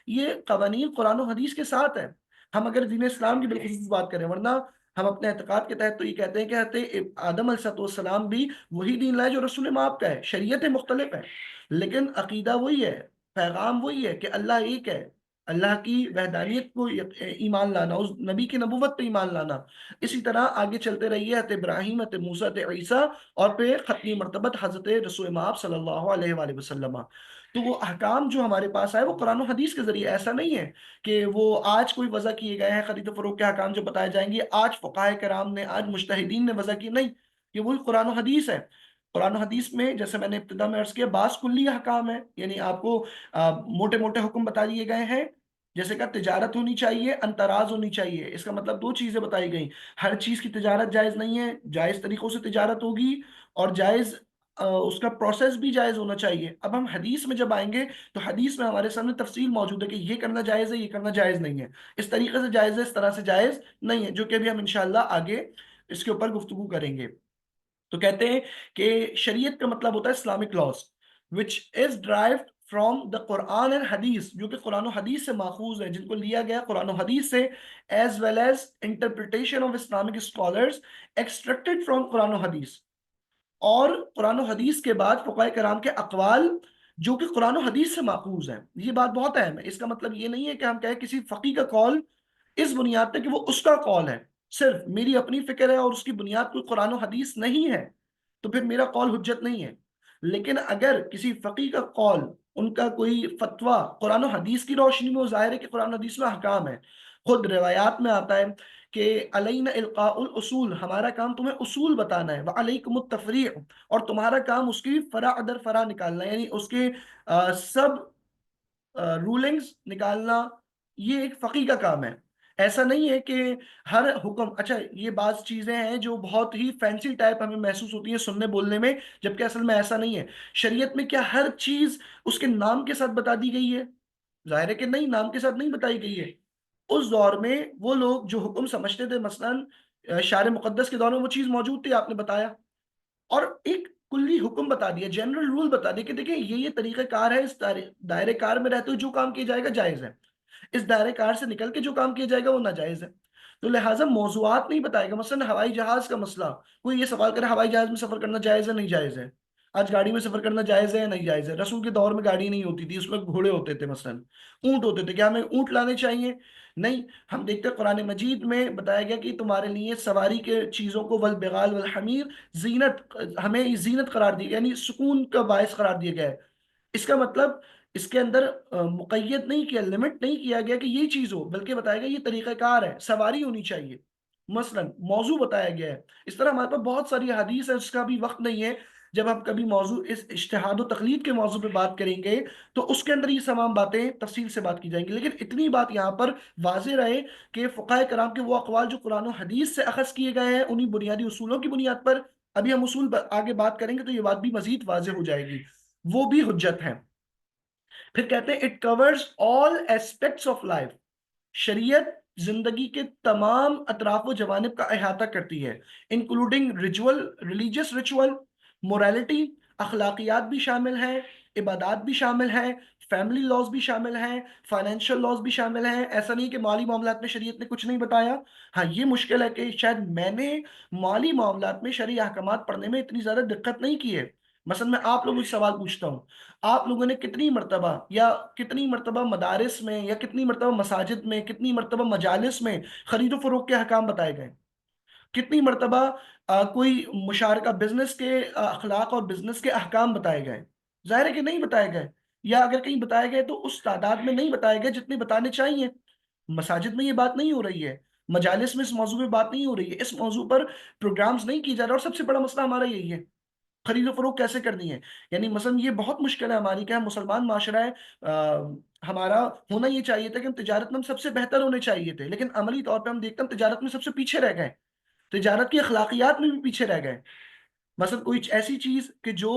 یہ قوانین قرآن و حدیث کے ساتھ ہے۔ ہم اگر دین اسلام کی بالخصوص بات کریں، ورنہ ہم اپنے اعتقاد کے تحت تو یہ کہتے ہیں کہ حضرت آدم علیہ السلام بھی وہی دین لائے جو رسول مآب کا ہے، شریعتیں مختلف ہیں لیکن عقیدہ وہی ہے، پیغام وہی ہے کہ اللہ ایک ہے، اللہ کی وحدانیت کو ایمان لانا، اس نبی کی نبوت پہ ایمان لانا۔ اسی طرح آگے چلتے رہیے، حضرت ابراہیم، حضرت موسیٰ، حضرت عیسیٰ، اور پہ ختمی مرتبت حضرت رسول مآب صلی اللہ علیہ وآلہ وسلم۔ تو وہ احکام جو ہمارے پاس آئے وہ قرآن و حدیث کے ذریعے، ایسا نہیں ہے کہ وہ آج کوئی وضع کیے گئے ہیں، خرید و فروخت کے احکام جو بتائے جائیں گے آج فقہائے کرام نے، آج مجتہدین نے وضع کی، نہیں، یہ وہی قرآن و حدیث ہے۔ قرآن و حدیث میں جیسے میں نے ابتدا میں عرض کیا، بعض کلی احکام ہیں، یعنی آپ کو موٹے موٹے حکم بتا دیے گئے ہیں، جیسے کہ تجارت ہونی چاہیے، انتراز ہونی چاہیے، اس کا مطلب دو چیزیں بتائی گئیں۔ ہر چیز کی تجارت جائز نہیں ہے، جائز طریقوں سے تجارت ہوگی، اور جائز اس کا پروسیس بھی جائز ہونا چاہیے۔ اب ہم حدیث میں جب آئیں گے تو حدیث میں ہمارے سامنے تفصیل موجود ہے کہ یہ کرنا جائز ہے، یہ کرنا جائز نہیں ہے، اس طریقے سے جائز ہے، اس طرح سے جائز نہیں ہے، جو کہ ابھی ہم انشاءاللہ آگے اس کے اوپر گفتگو کریں گے۔ تو کہتے ہیں کہ شریعت کا مطلب ہوتا ہے Islamic laws which is derived from the Quran and حدیث، جو کہ قرآن و حدیث سے ماخوذ ہے، جن کو لیا گیا قرآن و حدیث سے، as well as interpretation of Islamic scholars extracted from قرآن و حدیث، اور قرآن و حدیث کے بعد فقہائے کرام کے اقوال جو کہ قرآن و حدیث سے ماخوذ ہیں۔ یہ بات بہت اہم ہے، اس کا مطلب یہ نہیں ہے کہ ہم کہیں کسی فقی کا قول اس بنیاد پہ کہ وہ اس کا قول ہے، صرف میری اپنی فکر ہے اور اس کی بنیاد کوئی قرآن و حدیث نہیں ہے تو پھر میرا قول حجت نہیں ہے۔ لیکن اگر کسی فقی کا قول، ان کا کوئی فتویٰ قرآن و حدیث کی روشنی میں، وہ ظاہر ہے کہ قرآن و حدیث میں احکام ہے۔ خود روایات میں آتا ہے کہ علینا القاء الاصول، ہمارا کام تمہیں اصول بتانا ہے، وعلیکم التفریع، اور تمہارا کام اس کی فرع در فرع نکالنا ہے، یعنی اس کے سب رولنگز نکالنا، یہ ایک فقی کا کام ہے۔ ایسا نہیں ہے کہ ہر حکم، اچھا یہ بعض چیزیں ہیں جو بہت ہی فینسی ٹائپ ہمیں محسوس ہوتی ہیں سننے بولنے میں، جبکہ اصل میں ایسا نہیں ہے۔ شریعت میں کیا ہر چیز اس کے نام کے ساتھ بتا دی گئی ہے؟ ظاہر ہے کہ نہیں، نام کے ساتھ نہیں بتائی گئی ہے۔ اس دور میں وہ لوگ جو حکم سمجھتے تھے، مثلا شعر مقدس کے دور میں وہ چیز موجود تھی، آپ نے بتایا، اور ایک کلی حکم بتا دیا، جنرل رول بتا دیا کہ دیکھیں یہ طریقہ کار ہے، اس دائرے کار میں رہتے ہوئے جو کام کیا جائے گا جائز ہے، اس دائرے کار سے نکل کے جو کام کیا جائے گا وہ ناجائز ہے۔ تو لہٰذا موضوعات نہیں بتائے گا، مثلا ہوائی جہاز کا مسئلہ، کوئی یہ سوال کرے ہوائی جہاز میں سفر کرنا جائز ہے نہیں جائز ہے، آج گاڑی میں سفر کرنا جائز ہے یا نہیں جائز ہے؟ رسول کے دور میں گاڑی نہیں ہوتی تھی، اس میں گھوڑے ہوتے تھے، مثلا اونٹ ہوتے تھے، کیا ہمیں اونٹ لانے چاہیے؟ نہیں، ہم دیکھتے ہیں قرآن مجید میں بتایا گیا کہ تمہارے لیے سواری کے چیزوں کو والبغال والحمیر زینت، ہمیں زینت قرار دی گئی، یعنی سکون کا باعث قرار دیا گیا ہے۔ اس کا مطلب اس کے اندر مقید نہیں کیا، لمٹ نہیں کیا گیا کہ یہ چیز ہو، بلکہ بتایا گیا یہ طریقہ کار ہے، سواری ہونی چاہیے، مثلا موضوع بتایا گیا ہے۔ اس طرح ہمارے پاس بہت ساری حدیث ہے، اس کا بھی وقت نہیں ہے، جب ہم کبھی موضوع اس اجتہاد و تقلید کے موضوع پہ بات کریں گے تو اس کے اندر یہ تمام باتیں تفصیل سے بات کی جائیں گی، لیکن اتنی بات یہاں پر واضح رہے کہ فقہائے کرام کے وہ اقوال جو قرآن و حدیث سے اخذ کیے گئے ہیں، انہی بنیادی اصولوں کی بنیاد پر، ابھی ہم اصول آگے بات کریں گے تو یہ بات بھی مزید واضح ہو جائے گی، وہ بھی حجت ہے۔ پھر کہتے ہیں it covers all aspects of life, شریعت زندگی کے تمام اطراف و جوانب کا احاطہ کرتی ہے، including ritual, religious ritual, morality, اخلاقیات بھی شامل ہیں، عبادات بھی شامل ہیں، فیملی لاز بھی شامل ہیں، فائنینشیل لاز بھی شامل ہیں۔ ایسا نہیں کہ مالی معاملات میں شریعت نے کچھ نہیں بتایا۔ ہاں یہ مشکل ہے کہ شاید میں نے مالی معاملات میں شرعی احکامات پڑھنے میں اتنی زیادہ دقت نہیں کی ہے۔ مثلا میں آپ لوگوں سے سوال پوچھتا ہوں، آپ لوگوں نے کتنی مرتبہ یا کتنی مرتبہ مدارس میں یا کتنی مرتبہ مساجد میں، کتنی مرتبہ مجالس میں خرید و فروخت کے احکام بتائے گئے؟ کتنی مرتبہ کوئی مشارکہ بزنس کے اخلاق اور بزنس کے احکام بتائے گئے؟ ظاہر ہے کہ نہیں بتائے گئے، یا اگر کہیں بتائے گئے تو اس تعداد میں نہیں بتائے گئے جتنے بتانے چاہیے۔ مساجد میں یہ بات نہیں ہو رہی ہے، مجالس میں اس موضوع پہ بات نہیں ہو رہی ہے، اس موضوع پر پروگرامز نہیں کیے جا رہے، اور سب سے بڑا مسئلہ ہمارا یہی ہے، خرید و فروخت کیسے کرنی ہے۔ یعنی مثلا یہ بہت مشکل ہے ہماری کہ ہم مسلمان معاشرہ ہے، ہمارا ہونا یہ چاہیے تھا کہ ہم تجارت میں ہم سب سے بہتر ہونے چاہیے تھے، لیکن عملی طور پہ ہم دیکھتے ہیں ہم تجارت میں سب سے پیچھے رہ گئے، تجارت کی اخلاقیات میں بھی پیچھے رہ گئے۔ مثلا کوئی ایسی چیز کہ جو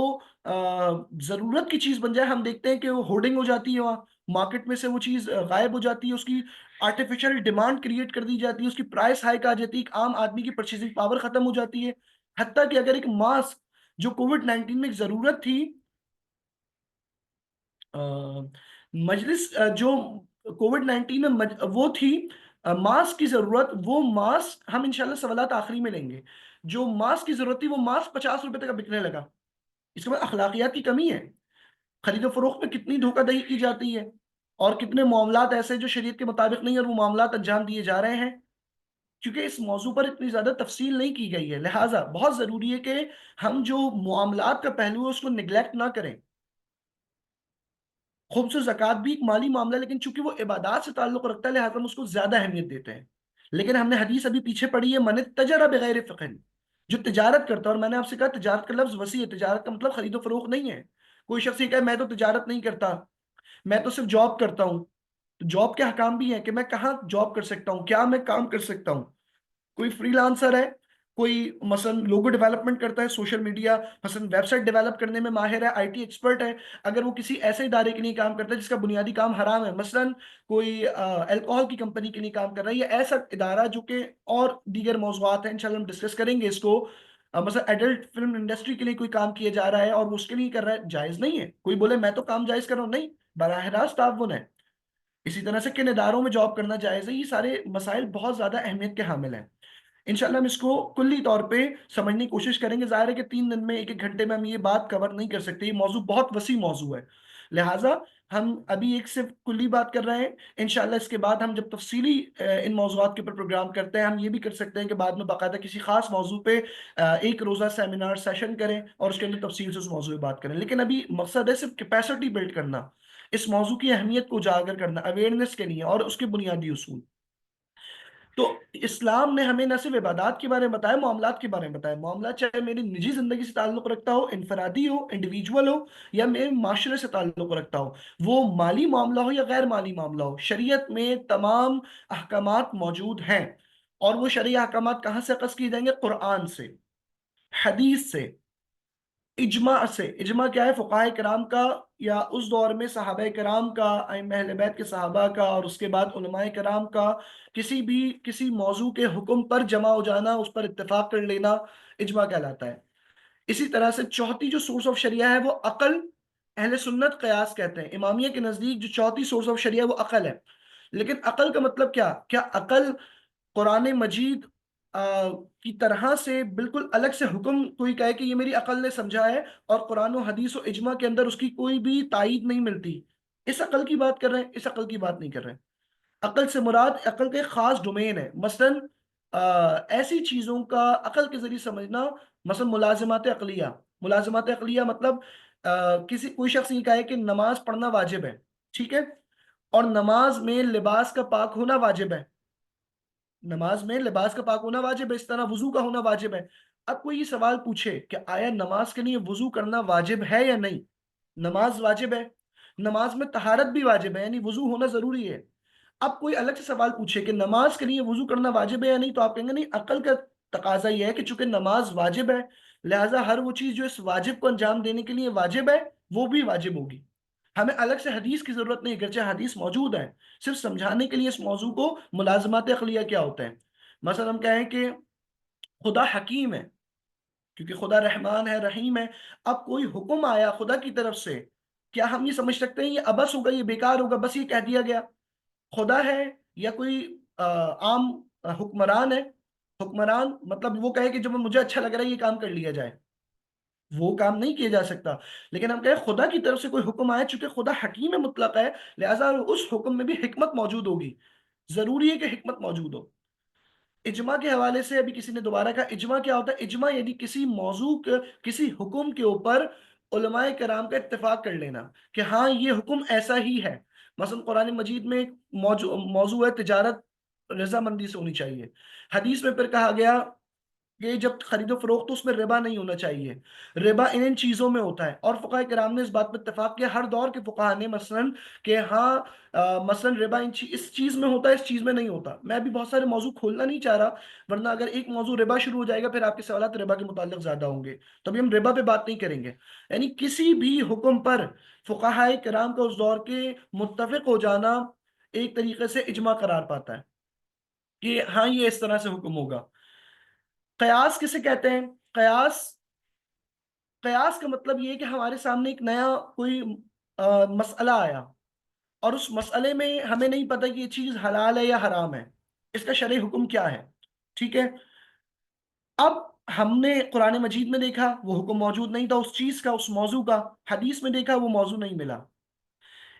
ضرورت کی چیز بن جائے، ہم دیکھتے ہیں کہ وہ ہورڈنگ ہو جاتی ہے، وہاں مارکیٹ میں سے وہ چیز غائب ہو جاتی ہے، اس کی آرٹیفیشل ڈیمانڈ کریٹ کر دی جاتی ہے، اس کی پرائس ہائیک آ جاتی ہے، ایک عام آدمی کی پرچیزنگ پاور ختم ہو جاتی ہے۔ حتیٰ کہ اگر ایک ماسک جو کووڈ 19 میں ایک ضرورت تھی، مجلس جو کووڈ 19 میں وہ تھی ماسک کی ضرورت، وہ ماسک ہم انشاءاللہ سوالات آخری میں لیں گے، جو ماسک کی ضرورت تھی وہ ماسک 50 روپے تک کا بکنے لگا۔ اس کے بعد اخلاقیات کی کمی ہے، خرید و فروخت میں کتنی دھوکہ دہی کی جاتی ہے، اور کتنے معاملات ایسے جو شریعت کے مطابق نہیں اور وہ معاملات انجام دیے جا رہے ہیں، کیونکہ اس موضوع پر اتنی زیادہ تفصیل نہیں کی گئی ہے۔ لہٰذا بہت ضروری ہے کہ ہم جو معاملات کا پہلو ہے اس کو نگلیکٹ نہ کریں۔ خمس و زکوٰۃ بھی ایک مالی معاملہ ہے، لیکن چونکہ وہ عبادات سے تعلق رکھتا ہے لہٰذا ہم اس کو زیادہ اہمیت دیتے ہیں۔ لیکن ہم نے حدیث ابھی پیچھے پڑھی ہے، من اتجر بغیر فقہ، جو تجارت کرتا ہے، اور میں نے آپ سے کہا تجارت کا لفظ وسیع ہے، تجارت کا مطلب خرید و فروخت نہیں ہے۔ کوئی شخص یہ کہے میں تو تجارت نہیں کرتا، میں تو صرف جاب کرتا ہوں، تو جاب کے حکام بھی ہیں کہ میں کہاں جاب کر سکتا ہوں، کیا میں کام کر سکتا ہوں. کوئی فری لانسر ہے، کوئی مثلا لوگو ڈیولپمنٹ کرتا ہے، سوشل میڈیا مثلا ویب سائٹ ڈیولپ کرنے میں ماہر ہے، آئی ٹی ایکسپرٹ ہے، اگر وہ کسی ایسے ادارے کے لیے کام کرتا ہے جس کا بنیادی کام حرام ہے، مثلا کوئی الکوہل کی کمپنی کے لیے کام کر رہا ہے، یا ایسا ادارہ جو کہ اور دیگر موضوعات ہیں انشاءاللہ ہم ڈسکس کریں گے اس کو، مثلا ایڈلٹ فلم انڈسٹری کے لیے کوئی کام کیا جا رہا ہے اور وہ اس کے لیے کر رہا ہے، جائز نہیں ہے. کوئی بولے میں تو کام جائز کر رہا ہوں، نہیں، براہ راست تعاون ہے. اسی طرح سے کن اداروں میں جاب کرنا جائز ہے، یہ سارے مسائل بہت زیادہ اہمیت کے حامل ہیں. انشاءاللہ ہم اس کو کلی طور پہ سمجھنے کی کوشش کریں گے. ظاہر ہے کہ 3 دن میں 1 1 گھنٹے میں ہم یہ بات کور نہیں کر سکتے، یہ موضوع بہت وسیع موضوع ہے. لہٰذا ہم ابھی ایک صرف کلی بات کر رہے ہیں. انشاءاللہ اس کے بعد ہم جب تفصیلی ان موضوعات کے اوپر پروگرام کرتے ہیں، ہم یہ بھی کر سکتے ہیں کہ بعد میں باقاعدہ کسی خاص موضوع پہ ایک روزہ سیمینار سیشن کریں اور اس کے اندر تفصیل سے اس موضوع پہ بات کریں. لیکن ابھی مقصد ہے صرف کیپیسٹی بلڈ کرنا، اس موضوع کی اہمیت کو اجاگر کرنا اویئرنیس کے لیے اور اس کے بنیادی اصول. تو اسلام نے ہمیں نہ صرف عبادات کے بارے میں بتایا، معاملات کے بارے میں بتایا. معاملات چاہے میری نجی زندگی سے تعلق رکھتا ہو، انفرادی ہو، انڈیویجول ہو، یا میرے معاشرے سے تعلق رکھتا ہو، وہ مالی معاملہ ہو یا غیر مالی معاملہ ہو، شریعت میں تمام احکامات موجود ہیں. اور وہ شرعی احکامات کہاں سے اخذ کیے جائیں گے؟ قرآن سے، حدیث سے، اجماع سے. اجماع کیا ہے؟ فقہاء کرام کا، یا اس دور میں صحابہ کرام کا، ائمہ اہل بیت کے صحابہ کا، اور اس کے بعد علماء کرام کا کسی موضوع کے حکم پر جمع ہو جانا، اس پر اتفاق کر لینا، اجماع کہلاتا ہے. اسی طرح سے چوتھی جو سورس آف شریعہ ہے وہ عقل، اہل سنت قیاس کہتے ہیں. امامیہ کے نزدیک جو چوتھی سورس آف شریعہ وہ عقل ہے. لیکن عقل کا مطلب کیا عقل قرآن مجید کی طرح سے بالکل الگ سے حکم کوئی کہے کہ یہ میری عقل نے سمجھا ہے اور قرآن و حدیث و اجماع کے اندر اس کی کوئی بھی تائید نہیں ملتی، اس عقل کی بات کر رہے ہیں؟ اس عقل کی بات نہیں کر رہے ہیں. عقل سے مراد عقل کا ایک خاص ڈومین ہے. مثلا ایسی چیزوں کا عقل کے ذریعے سمجھنا، مثلا ملازمات عقلیہ. ملازمات عقلیہ مطلب کوئی شخص یہ کہے کہ نماز پڑھنا واجب ہے، ٹھیک ہے، اور نماز میں لباس کا پاک ہونا واجب ہے. نماز میں لباس کا پاک ہونا واجب ہے، اس طرح وضو کا ہونا واجب ہے. اب کوئی یہ سوال پوچھے کہ آیا نماز کے لیے وضو کرنا واجب ہے یا نہیں؟ نماز واجب ہے، نماز میں طہارت بھی واجب ہے، یعنی وضو ہونا ضروری ہے. اب کوئی الگ سے سوال پوچھے کہ نماز کے لیے وضو کرنا واجب ہے یا نہیں، تو آپ کہیں گے نہیں، عقل کا تقاضا یہ ہے کہ چونکہ نماز واجب ہے، لہٰذا ہر وہ چیز جو اس واجب کو انجام دینے کے لیے واجب ہے وہ بھی واجب ہوگی. ہمیں الگ سے حدیث کی ضرورت نہیں، گرچہ حدیث موجود ہے، صرف سمجھانے کے لیے اس موضوع کو ملازمات عقلیہ کیا ہوتا ہے. مثلا ہم کہیں کہ خدا حکیم ہے کیونکہ خدا رحمان ہے، رحیم ہے. اب کوئی حکم آیا خدا کی طرف سے، کیا ہم یہ سمجھ سکتے ہیں یہ ابس ہوگا، یہ بیکار ہوگا، بس یہ کہہ دیا گیا؟ خدا ہے یا کوئی عام حکمران ہے؟ حکمران مطلب وہ کہے کہ جب مجھے اچھا لگ رہا ہے یہ کام کر لیا جائے، وہ کام نہیں کیا جا سکتا. لیکن ہم کہیں خدا کی طرف سے کوئی حکم آیا، چونکہ خدا حکیم مطلق ہے، لہٰذا اس حکم میں بھی حکمت موجود ہوگی، ضروری ہے کہ حکمت موجود ہو. اجماع کے حوالے سے ابھی کسی نے دوبارہ کہا اجماع کیا ہوتا ہے؟ اجماع یعنی کسی موضوع کسی حکم کے اوپر علماء کرام کا اتفاق کر لینا کہ ہاں یہ حکم ایسا ہی ہے. مثلا قرآن مجید میں ایک موضوع ہے تجارت رضامندی سے ہونی چاہیے. حدیث میں پھر کہا گیا کہ جب خرید و فروخت تو اس میں ربا نہیں ہونا چاہیے، ربا ان چیزوں میں ہوتا ہے. اور فقہاء کرام نے اس بات پر اتفاق کیا، ہر دور کے فقہاء نے، مثلا کہ ہاں مثلا ربا اس چیز میں ہوتا ہے، اس چیز میں نہیں ہوتا. میں بھی بہت سارے موضوع کھولنا نہیں چاہ رہا، ورنہ اگر ایک موضوع ربا شروع ہو جائے گا پھر آپ کے سوالات ربا کے متعلق زیادہ ہوں گے، تو ابھی ہم ربا پہ بات نہیں کریں گے. یعنی کسی بھی حکم پر فقہاء کرام کا اس دور کے متفق ہو جانا ایک طریقے سے اجماع قرار پاتا ہے کہ ہاں یہ اس طرح سے حکم ہوگا. قیاس کسے کہتے ہیں؟ قیاس کا مطلب یہ ہے کہ ہمارے سامنے ایک نیا کوئی مسئلہ آیا اور اس مسئلے میں ہمیں نہیں پتہ کہ یہ چیز حلال ہے یا حرام ہے، اس کا شرعی حکم کیا ہے، ٹھیک ہے. اب ہم نے قرآن مجید میں دیکھا وہ حکم موجود نہیں تھا اس چیز کا، اس موضوع کا. حدیث میں دیکھا وہ موضوع نہیں ملا.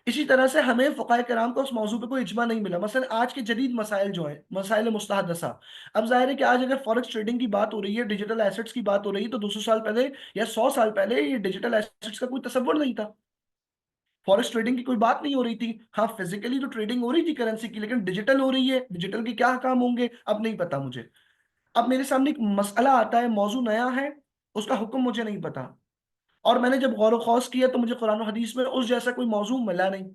اسی طرح سے ہمیں فقہاء کرام کو اس موضوع پہ کوئی اجماع نہیں ملا. مثلا آج کے جدید مسائل جو ہیں، مسائل مستحدثہ، اب ظاہر ہے کہ آج اگر فورکس ٹریڈنگ کی بات ہو رہی ہے، ڈیجیٹل ایسٹس کی بات ہو رہی ہے، تو 200 سال پہلے یا 100 سال پہلے یہ ڈیجیٹل ایسٹس کا کوئی تصور نہیں تھا. فورکس ٹریڈنگ کی کوئی بات نہیں ہو رہی تھی. ہاں فزیکلی تو ٹریڈنگ ہو رہی تھی کرنسی کی، لیکن ڈیجیٹل ہو رہی ہے، ڈیجیٹل کے کیا کام ہوں گے اب نہیں پتا مجھے. اب میرے سامنے ایک مسئلہ آتا ہے، موضوع نیا ہے، اس کا حکم مجھے نہیں پتا، اور میں نے جب غور و خوض کیا تو مجھے قرآن و حدیث میں اس جیسا کوئی موضوع ملا نہیں۔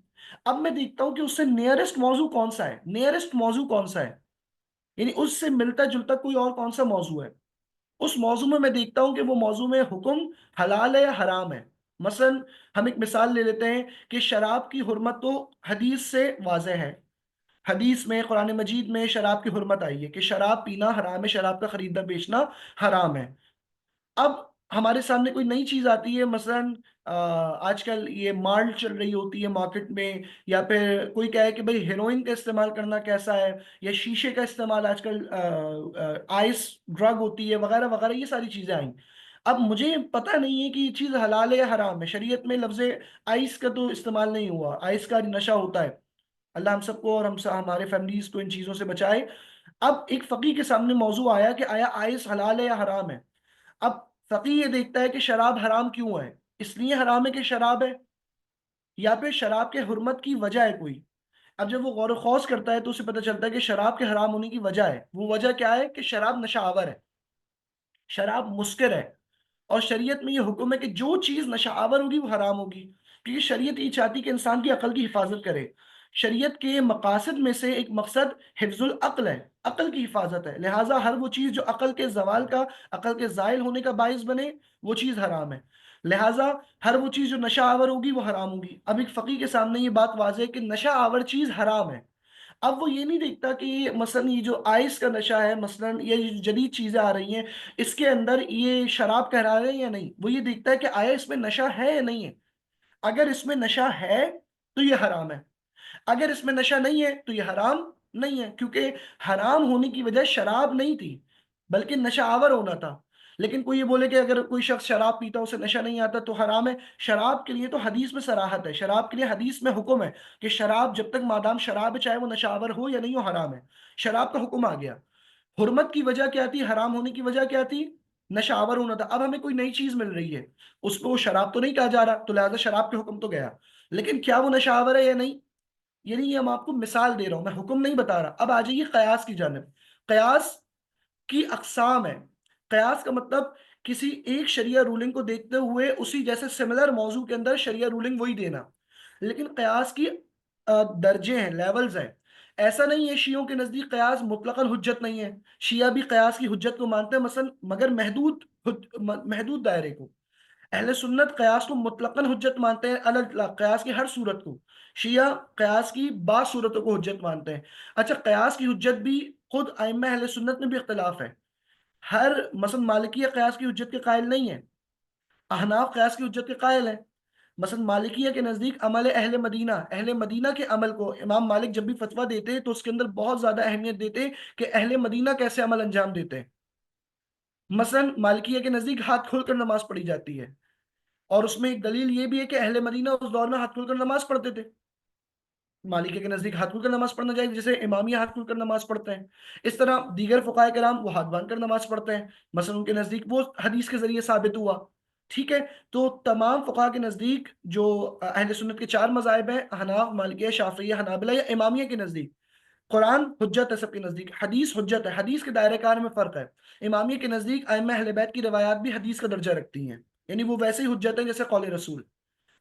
اب میں دیکھتا ہوں کہ اس سے نیئرسٹ موضوع کون سا ہے، نیئرسٹ موضوع کون سا ہے، یعنی اس سے ملتا جلتا کوئی اور کون سا موضوع ہے۔ اس موضوع میں دیکھتا ہوں کہ وہ موضوع میں حکم حلال ہے یا حرام ہے۔ مثلا ہم ایک مثال لے لیتے ہیں کہ شراب کی حرمت تو حدیث سے واضح ہے، حدیث میں قرآن مجید میں شراب کی حرمت آئی ہے کہ شراب پینا حرام ہے، شراب کا خریدنا بیچنا حرام ہے۔ اب ہمارے سامنے کوئی نئی چیز آتی ہے، مثلا آج کل یہ مالٹ چل رہی ہوتی ہے مارکیٹ میں، یا پھر کوئی کہے کہ بھئی ہیروئن کا استعمال کرنا کیسا ہے، یا شیشے کا استعمال، آج کل آئس ڈرگ ہوتی ہے وغیرہ وغیرہ، یہ ساری چیزیں آئیں۔ اب مجھے پتہ نہیں ہے کہ یہ چیز حلال ہے یا حرام ہے، شریعت میں لفظ آئس کا تو استعمال نہیں ہوا، آئس کا نشہ ہوتا ہے، اللہ ہم سب کو اور ہمارے فیملیز کو ان چیزوں سے بچائے۔ اب ایک فقی کے سامنے موضوع آیا کہ آیا آئس حلال ہے یا حرام ہے۔ اب فقی یہ دیکھتا ہے کہ شراب حرام کیوں ہے، اس لیے حرام ہے کہ شراب ہے، یا پھر شراب کے حرمت کی وجہ ہے کوئی۔ اب جب وہ غور و خوض کرتا ہے تو اسے پتہ چلتا ہے کہ شراب کے حرام ہونے کی وجہ ہے، وہ وجہ کیا ہے کہ شراب نشہ آور ہے، شراب مسکر ہے، اور شریعت میں یہ حکم ہے کہ جو چیز نشہ آور ہوگی وہ حرام ہوگی، کیونکہ شریعت یہ چاہتی کہ انسان کی عقل کی حفاظت کرے۔ شریعت کے مقاصد میں سے ایک مقصد حفظ العقل ہے، عقل کی حفاظت ہے، لہٰذا ہر وہ چیز جو عقل کے زوال کا، عقل کے زائل ہونے کا باعث بنے، وہ چیز حرام ہے، لہٰذا ہر وہ چیز جو نشہ آور ہوگی وہ حرام ہوگی۔ اب ایک فقی کے سامنے یہ بات واضح ہے کہ نشہ آور چیز حرام ہے۔ اب وہ یہ نہیں دیکھتا کہ مثلا یہ جو آئس کا نشہ ہے، مثلا یہ جو جدید چیزیں آ رہی ہیں اس کے اندر یہ شراب کہلا رہے ہیں یا نہیں، وہ یہ دیکھتا ہے کہ آیا اس میں نشہ ہے یا نہیں ہے۔ اگر اس میں نشہ ہے تو یہ حرام ہے، اگر اس میں نشہ نہیں ہے تو یہ حرام نہیں ہے، کیونکہ حرام ہونے کی وجہ شراب نہیں تھی بلکہ نشہ آور ہونا تھا۔ لیکن کوئی یہ بولے کہ اگر کوئی شخص شراب پیتا اسے نشہ نہیں آتا تو حرام ہے، شراب کے لیے تو حدیث میں صراحت ہے، شراب کے لیے حدیث میں حکم ہے کہ شراب جب تک مادام شراب ہے، چاہے وہ نشہ آور ہو یا نہیں ہو، حرام ہے، شراب کا حکم آ گیا۔ حرمت کی وجہ کیا تھی، حرام ہونے کی وجہ کیا تھی، نشہ آور ہونا تھا۔ اب ہمیں کوئی نئی چیز مل رہی ہے، اس کو شراب تو نہیں کہا جا رہا، تو لہٰذا شراب کے حکم تو گیا، لیکن کیا وہ نشہ آور ہے یا نہیں، یعنی یہ ہم آپ کو مثال دے رہا ہوں، میں حکم نہیں بتا رہا۔ اب آ جائیے قیاس کی جانب۔ قیاس کی اقسام ہے، قیاس کا مطلب کسی ایک شریعہ رولنگ کو دیکھتے ہوئے اسی جیسے سملر موضوع کے اندر شریعہ رولنگ وہی دینا، لیکن قیاس کی درجے ہیں، لیولز ہیں۔ ایسا نہیں ہے شیعوں کے نزدیک قیاس مطلقاً حجت نہیں ہے، شیعہ بھی قیاس کی حجت کو مانتے ہیں، مثلا مگر محدود دائرے کو۔ اہل سنت قیاس کو مطلقاً حجت مانتے ہیں، اللہ قیاس کی ہر صورت کو، شیعہ قیاس کی بعض صورتوں کو حجت مانتے ہیں۔ اچھا، قیاس کی حجت بھی خود ائمہ اہل سنت میں بھی اختلاف ہے، ہر مثلا مالکیہ قیاس کی حجت کے قائل نہیں ہے، احناف قیاس کی حجت کے قائل ہیں۔ مثلا مالکیہ کے نزدیک عمل اہل مدینہ کے عمل کو امام مالک جب بھی فتویٰ دیتے تو اس کے اندر بہت زیادہ اہمیت دیتے کہ اہل مدینہ کیسے عمل انجام دیتے ہیں۔ مثلا مالکیہ کے نزدیک ہاتھ کھول کر نماز پڑھی جاتی ہے، اور اس میں ایک دلیل یہ بھی ہے کہ اہل مدینہ اس دور میں ہاتھ کھول کر نماز پڑھتے تھے۔ مالکیہ کے نزدیک ہاتھ کھول کر نماز پڑھنا چاہیے، جیسے امامیہ ہاتھ کھول کر نماز پڑھتے ہیں، اس طرح دیگر فقہائے کرام وہ ہاتھ باندھ کر نماز پڑھتے ہیں، مثلا ان کے نزدیک وہ حدیث کے ذریعے ثابت ہوا۔ ٹھیک ہے، تو تمام فقہا کے نزدیک جو اہل سنت کے چار مذاہب ہیں، احناف، مالکیہ، شافعیہ، حنابلہ یا امامیہ کے نزدیک قرآن حجت ہے، سب کے نزدیک حدیث حجت ہے، حدیث کے دائرہ کار میں فرق ہے۔ امامیہ کے نزدیک ائمہ اہل بیت کی روایات بھی حدیث کا درجہ رکھتی ہیں، یعنی وہ ویسے ہی حجت ہیں جیسے قول رسول،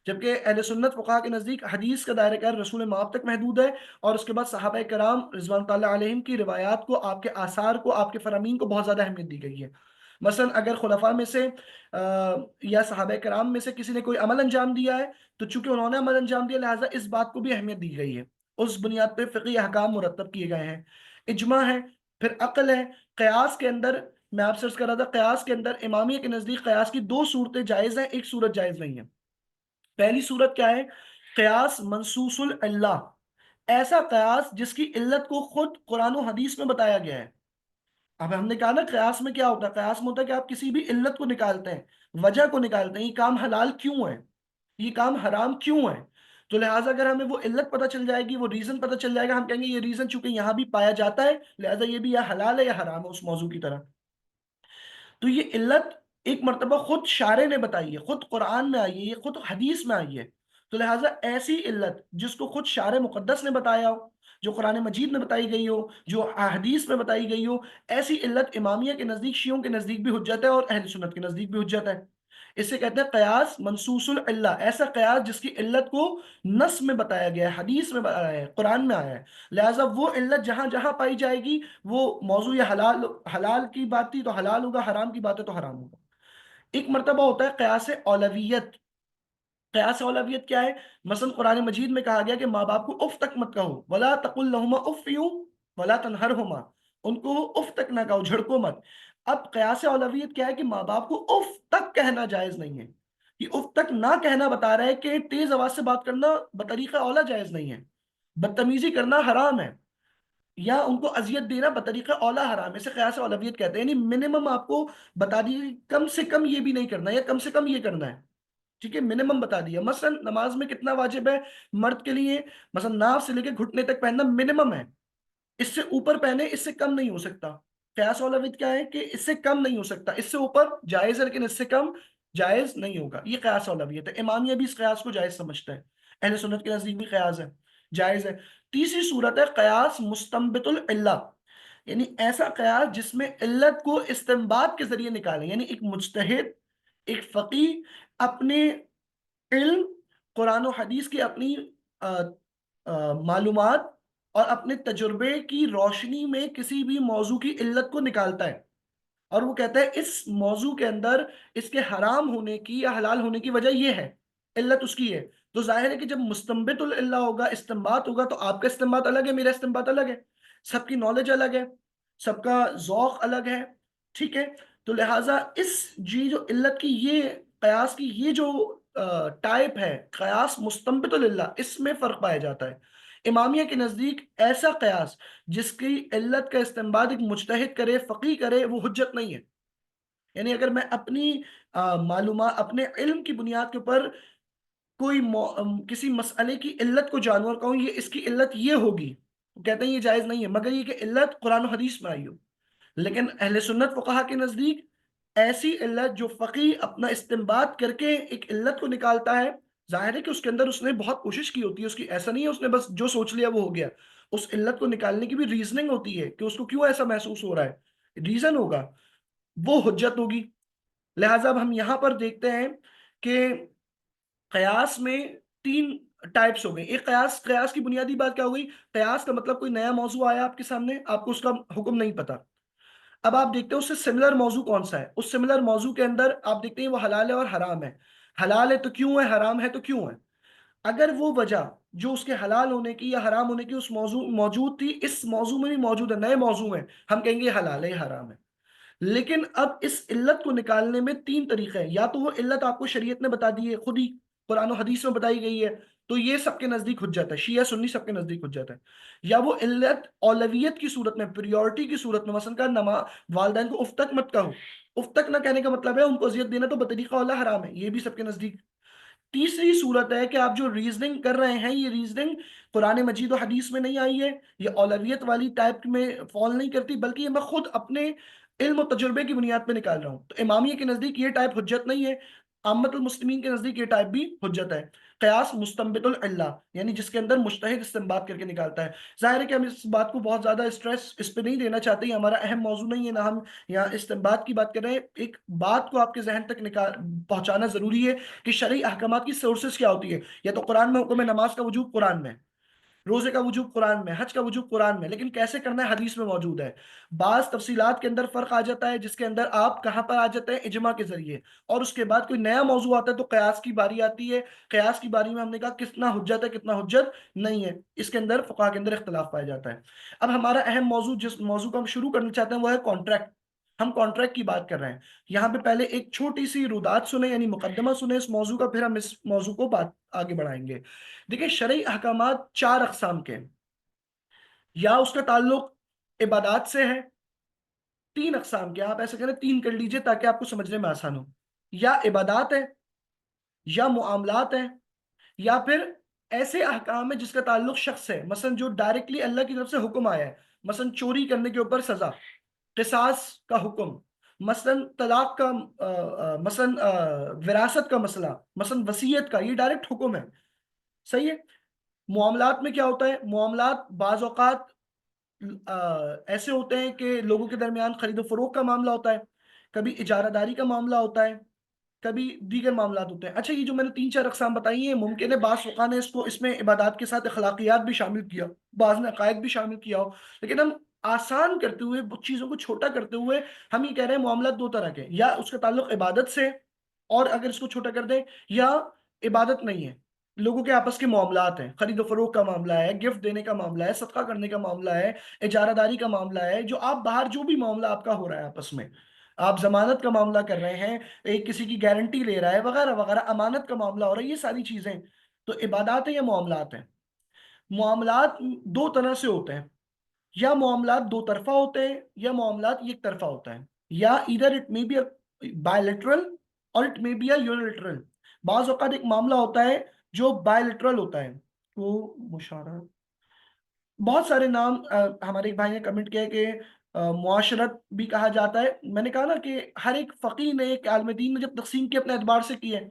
جبکہ اہل سنت فقہا کے نزدیک حدیث کا دائرہ کار رسول مآب تک محدود ہے، اور اس کے بعد صحابہ کرام رضوان تعالیٰ علیہم کی روایات کو، آپ کے آثار کو، آپ کے فرامین کو بہت زیادہ اہمیت دی گئی ہے۔ مثلا اگر خلفاء میں سے یا صحابہ کرام میں سے کسی نے کوئی عمل انجام دیا ہے تو چونکہ انہوں نے عمل انجام دیا لہٰذا اس بات کو بھی اہمیت دی گئی ہے، اس بنیاد پہ فقہی احکام مرتب کیے گئے ہیں۔ اجماع ہے، پھر عقل ہے۔ قیاس کے اندر میں آپ سے عرض کر رہا تھا، قیاس کے اندر امامیہ کے نزدیک قیاس کی دو صورتیں جائز ہیں، ایک صورت جائز نہیں ہے۔ پہلی صورت کیا ہے؟ قیاس منصوص العلہ، ایسا قیاس جس کی علت کو خود قرآن و حدیث میں بتایا گیا ہے۔ اب ہم نے کہا نا قیاس میں کیا ہوتا ہے، قیاس میں ہوتا ہے کہ آپ کسی بھی علت کو نکالتے ہیں، وجہ کو نکالتے ہیں، یہ کام حلال کیوں ہے، یہ کام حرام کیوں ہے، تو لہٰذا اگر ہمیں وہ علت پتہ چل جائے گی، وہ ریزن پتہ چل جائے گا، ہم کہیں گے یہ ریزن چونکہ یہاں بھی پایا جاتا ہے لہٰذا یہ بھی یا حلال ہے یا حرام ہے اس موضوع کی طرح۔ تو یہ علت ایک مرتبہ خود شارع نے بتائی ہے، خود قرآن میں آئی ہے، یہ خود حدیث میں آئی ہے، تو لہٰذا ایسی علت جس کو خود شارع مقدس نے بتایا ہو، جو قرآن مجید میں بتائی گئی ہو، جو حدیث میں بتائی گئی ہو، ایسی علت امامیہ کے نزدیک، شیعوں کے نزدیک بھی حجت ہے اور اہل سنت کے نزدیک بھی حجت ہے۔ اسے کہتے ہیں قیاس منصوص العلہ، ایسا قیاس جس کی علت کو نص میں بتایا گیا ہے، حدیث میں بتایا ہے، قرآن میں آیا ہے، لہٰذا وہ علت جہاں جہاں پائی جائے گی وہ موضوع یا حلال حلال کی بات تھی تو حلال ہوگا، حرام کی بات ہے تو حرام ہوگا۔ ایک مرتبہ ہوتا ہے قیاس اولویت۔ قیاس اولویت کیا ہے؟ مثلا قرآن مجید میں کہا گیا کہ ماں باپ کو اف تک مت کہو، ولا تقل لہما اف ولا تنہرہما، ان کو اف تک نہ کہو، جھڑکو مت۔ اب قیاس اولویت کیا ہے کہ ماں باپ کو اف تک کہنا جائز نہیں ہے، یہ اف تک نہ کہنا بتا رہا ہے کہ تیز آواز سے بات کرنا بطریقہ اولا جائز نہیں ہے، بدتمیزی کرنا حرام ہے، یا ان کو اذیت دینا بطریقہ اولا حرام ہے، اسے قیاس اولویت کہتے ہیں، یعنی منیمم آپ کو بتا دیجیے کم سے کم یہ بھی نہیں کرنا یا کم سے کم یہ کرنا ہے، ٹھیک ہے، منیمم بتا دیا۔ مثلا نماز میں کتنا واجب ہے مرد کے لیے؟ مثلا ناف سے لے کے گھٹنے تک پہننا منیمم ہے، اس سے اوپر پہنے، اس سے کم نہیں ہو سکتا۔ قیاس اولویت کیا ہے کہ اس سے کم نہیں ہو سکتا، اس سے اوپر جائز ہے لیکن اس سے کم جائز نہیں ہوگا، یہ قیاس اولویت ہے۔ امامیہ بھی اس قیاس کو جائز سمجھتا ہے، اہل سنت کے نزدیک بھی قیاس ہے، جائز ہے۔ تیسری صورت ہے قیاس مستنبط العلہ، یعنی ایسا قیاس جس میں علت کو استنباط کے ذریعے نکالیں، یعنی ایک مجتہد، ایک فقیہ اپنے علم، قرآن و حدیث کی اپنی معلومات اور اپنے تجربے کی روشنی میں کسی بھی موضوع کی علت کو نکالتا ہے، اور وہ کہتا ہے اس موضوع کے اندر اس کے حرام ہونے کی یا حلال ہونے کی وجہ یہ ہے، علت اس کی ہے۔ تو ظاہر ہے کہ جب مستنبط العلہ ہوگا، استنباط ہوگا، تو آپ کا استنباط الگ ہے، میرا استنباط الگ ہے، سب کی نالج الگ ہے، سب کا ذوق الگ ہے، ٹھیک ہے۔ تو لہٰذا اس جی جو علت کی یہ قیاس کی یہ جو ٹائپ ہے قیاس مستنبط العلہ، اس میں فرق پایا جاتا ہے۔ امامیہ کے نزدیک ایسا قیاس جس کی علت کا استنباط ایک مجتہد کرے، فقیہ کرے، وہ حجت نہیں ہے، یعنی اگر میں اپنی معلومات، اپنے علم کی بنیاد کے اوپر کوئی کسی مسئلے کی علت کو جانوں اور کہوں یہ اس کی علت یہ ہوگی، تو کہتے ہیں یہ جائز نہیں ہے، مگر یہ کہ علت قرآن و حدیث میں آئی ہو۔ لیکن اہل سنت فقہا کے نزدیک ایسی علت جو فقیہ اپنا استنباط کر کے ایک علت کو نکالتا ہے، ظاہر ہے کہ اس کے اندر اس نے بہت کوشش کی ہوتی ہے، اس کی ایسا نہیں ہے اس نے بس جو سوچ لیا وہ ہو گیا، اس علت کو نکالنے کی بھی ریزننگ ہوتی ہے کہ اس کو کیوں ایسا محسوس ہو رہا ہے، ریزن ہوگا، وہ حجت ہوگی۔ لہٰذا اب ہم یہاں پر دیکھتے ہیں کہ قیاس میں تین ٹائپس ہو گئی۔ ایک قیاس کی بنیادی بات کیا ہو گئی؟ قیاس کا مطلب کوئی نیا موضوع آیا آپ کے سامنے، آپ کو اس کا حکم نہیں پتا، اب آپ دیکھتے ہیں اس سے سملر موضوع کون سا ہے، اس سملر موضوع کے اندر آپ دیکھتے ہیں وہ حلال ہے اور حرام ہے، حلال ہے تو کیوں ہے، حرام ہے تو کیوں ہے۔ اگر وہ وجہ جو اس کے حلال ہونے کی یا حرام ہونے کی اس موضوع موجود تھی، اس موضوع میں بھی موجود ہے، نئے موضوع میں، ہم کہیں گے یہ حلال ہے یہ حرام ہے۔ لیکن اب اس علت کو نکالنے میں تین طریقے ہیں، یا تو وہ علت آپ کو شریعت نے بتا دی ہے، خود ہی قرآن و حدیث میں بتائی گئی ہے، تو یہ سب کے نزدیک حجت ہے، شیعہ سنی سب کے نزدیک حجت ہے، یا وہ علت اولویت کی صورت میں، پریورٹی کی صورت میں، مثلا کہا والدین کو اف تک مت کہو، اف تک نہ کہنے کا مطلب ہے ان کو اذیت دینا تو بطریقہ اولا حرام ہے، یہ بھی سب کے نزدیک۔ تیسری صورت ہے کہ آپ جو ریزننگ کر رہے ہیں، یہ ریزننگ قرآن مجید و حدیث میں نہیں آئی ہے، یہ اولویت والی ٹائپ میں فال نہیں کرتی، بلکہ یہ میں خود اپنے علم و تجربے کی بنیاد پہ نکال رہا ہوں، تو امامیہ کے نزدیک یہ ٹائپ حجت نہیں ہے، عامت المسلمین کے نزدیک یہ ٹائپ بھی حجت ہے۔ قیاس مستنبط العلہ، یعنی جس کے اندر مجتہد استنباط کر کے نکالتا ہے۔ ظاہر ہے کہ ہم اس بات کو بہت زیادہ اسٹریس اس پہ نہیں دینا چاہتے، یہ ہمارا اہم موضوع نہیں ہے، نہ ہم یہاں استنباط کی بات کر رہے ہیں، ایک بات کو آپ کے ذہن تک پہنچانا ضروری ہے کہ شرعی احکامات کی سورسز کیا ہوتی ہے، یا تو قرآن میں حکم ہے نماز کا وجوب قرآن میں، روزے کا وجوب قرآن میں، حج کا وجوب قرآن میں، لیکن کیسے کرنا ہے حدیث میں موجود ہے۔ بعض تفصیلات کے اندر فرق آ جاتا ہے جس کے اندر آپ کہاں پر آ جاتے ہیں، اجماع کے ذریعے، اور اس کے بعد کوئی نیا موضوع آتا ہے تو قیاس کی باری آتی ہے، قیاس کی باری میں ہم نے کہا کتنا حجت ہے کتنا حجت نہیں ہے، اس کے اندر فقہا کے اندر اختلاف پایا جاتا ہے۔ اب ہمارا اہم موضوع جس موضوع کو ہم شروع کرنا چاہتے ہیں وہ ہے کانٹریکٹ، ہم کانٹریکٹ کی بات کر رہے ہیں۔ یہاں پہ پہلے ایک چھوٹی سی رودات سنیں، یعنی مقدمہ سنیں اس موضوع کا، پھر ہم اس موضوع کو بات آگے بڑھائیں گے۔ دیکھیں شرعی احکامات چار اقسام کے ہیں، یا اس کا تعلق عبادات سے ہے، تین اقسام کے، آپ ایسا کریں تین کر لیجئے تاکہ آپ کو سمجھنے میں آسان ہو، یا عبادات ہے، یا معاملات ہیں، یا پھر ایسے احکام ہے جس کا تعلق شخص ہے، مثلا جو ڈائریکٹلی اللہ کی طرف سے حکم آیا ہے، مثلا چوری کرنے کے اوپر سزا، قصاص کا حکم، مثلا طلاق کا، مثلا وراثت کا مسئلہ، مثلا وصیت کا، یہ ڈائریکٹ حکم ہے، صحیح ہے۔ معاملات میں کیا ہوتا ہے؟ معاملات بعض اوقات ایسے ہوتے ہیں کہ لوگوں کے درمیان خرید و فروخت کا معاملہ ہوتا ہے، کبھی اجارہ داری کا معاملہ ہوتا ہے، کبھی دیگر معاملات ہوتے ہیں. اچھا یہ جو میں نے 3 4 اقسام بتائی ہیں، ممکن ہے بعض فقہ نے اس میں عبادات کے ساتھ اخلاقیات بھی شامل کیا، بعض نے عقائد بھی شامل کیا ہو، لیکن ہم آسان کرتے ہوئے، چیزوں کو چھوٹا کرتے ہوئے ہم یہ کہہ رہے ہیں معاملات دو طرح کے، یا اس کا تعلق عبادت سے، اور اگر اس کو چھوٹا کر دیں، یا عبادت نہیں ہے، لوگوں کے آپس کے معاملات ہیں، خرید و فروخت کا معاملہ ہے، گفٹ دینے کا معاملہ ہے، صدقہ کرنے کا معاملہ ہے، اجارہ داری کا معاملہ ہے، جو آپ باہر جو بھی معاملہ آپ کا ہو رہا ہے آپس میں، آپ ضمانت کا معاملہ کر رہے ہیں، ایک کسی کی گارنٹی لے رہا ہے وغیرہ وغیرہ، امانت کا معاملہ ہو رہا ہے، یہ ساری چیزیں تو عبادات ہیں یا معاملات ہیں. معاملات دو طرح سے ہوتے ہیں، یا معاملات دو طرفہ ہوتے ہیں، یا معاملات یک طرفہ ہوتا ہے، یا ادھر اٹ may be bilateral اور اٹ may be unilateral. بعض اوقات ایک معاملہ ہوتا ہے جو bilateral ہوتا ہے، وہ مشارہ، بہت سارے نام ہمارے ایک بھائی نے کمنٹ کیا کہ معاشرت بھی کہا جاتا ہے. میں نے کہا نا کہ ہر ایک فقی نے، ایک عالم دین نے جب تقسیم کی اپنے اعتبار سے کی ہے.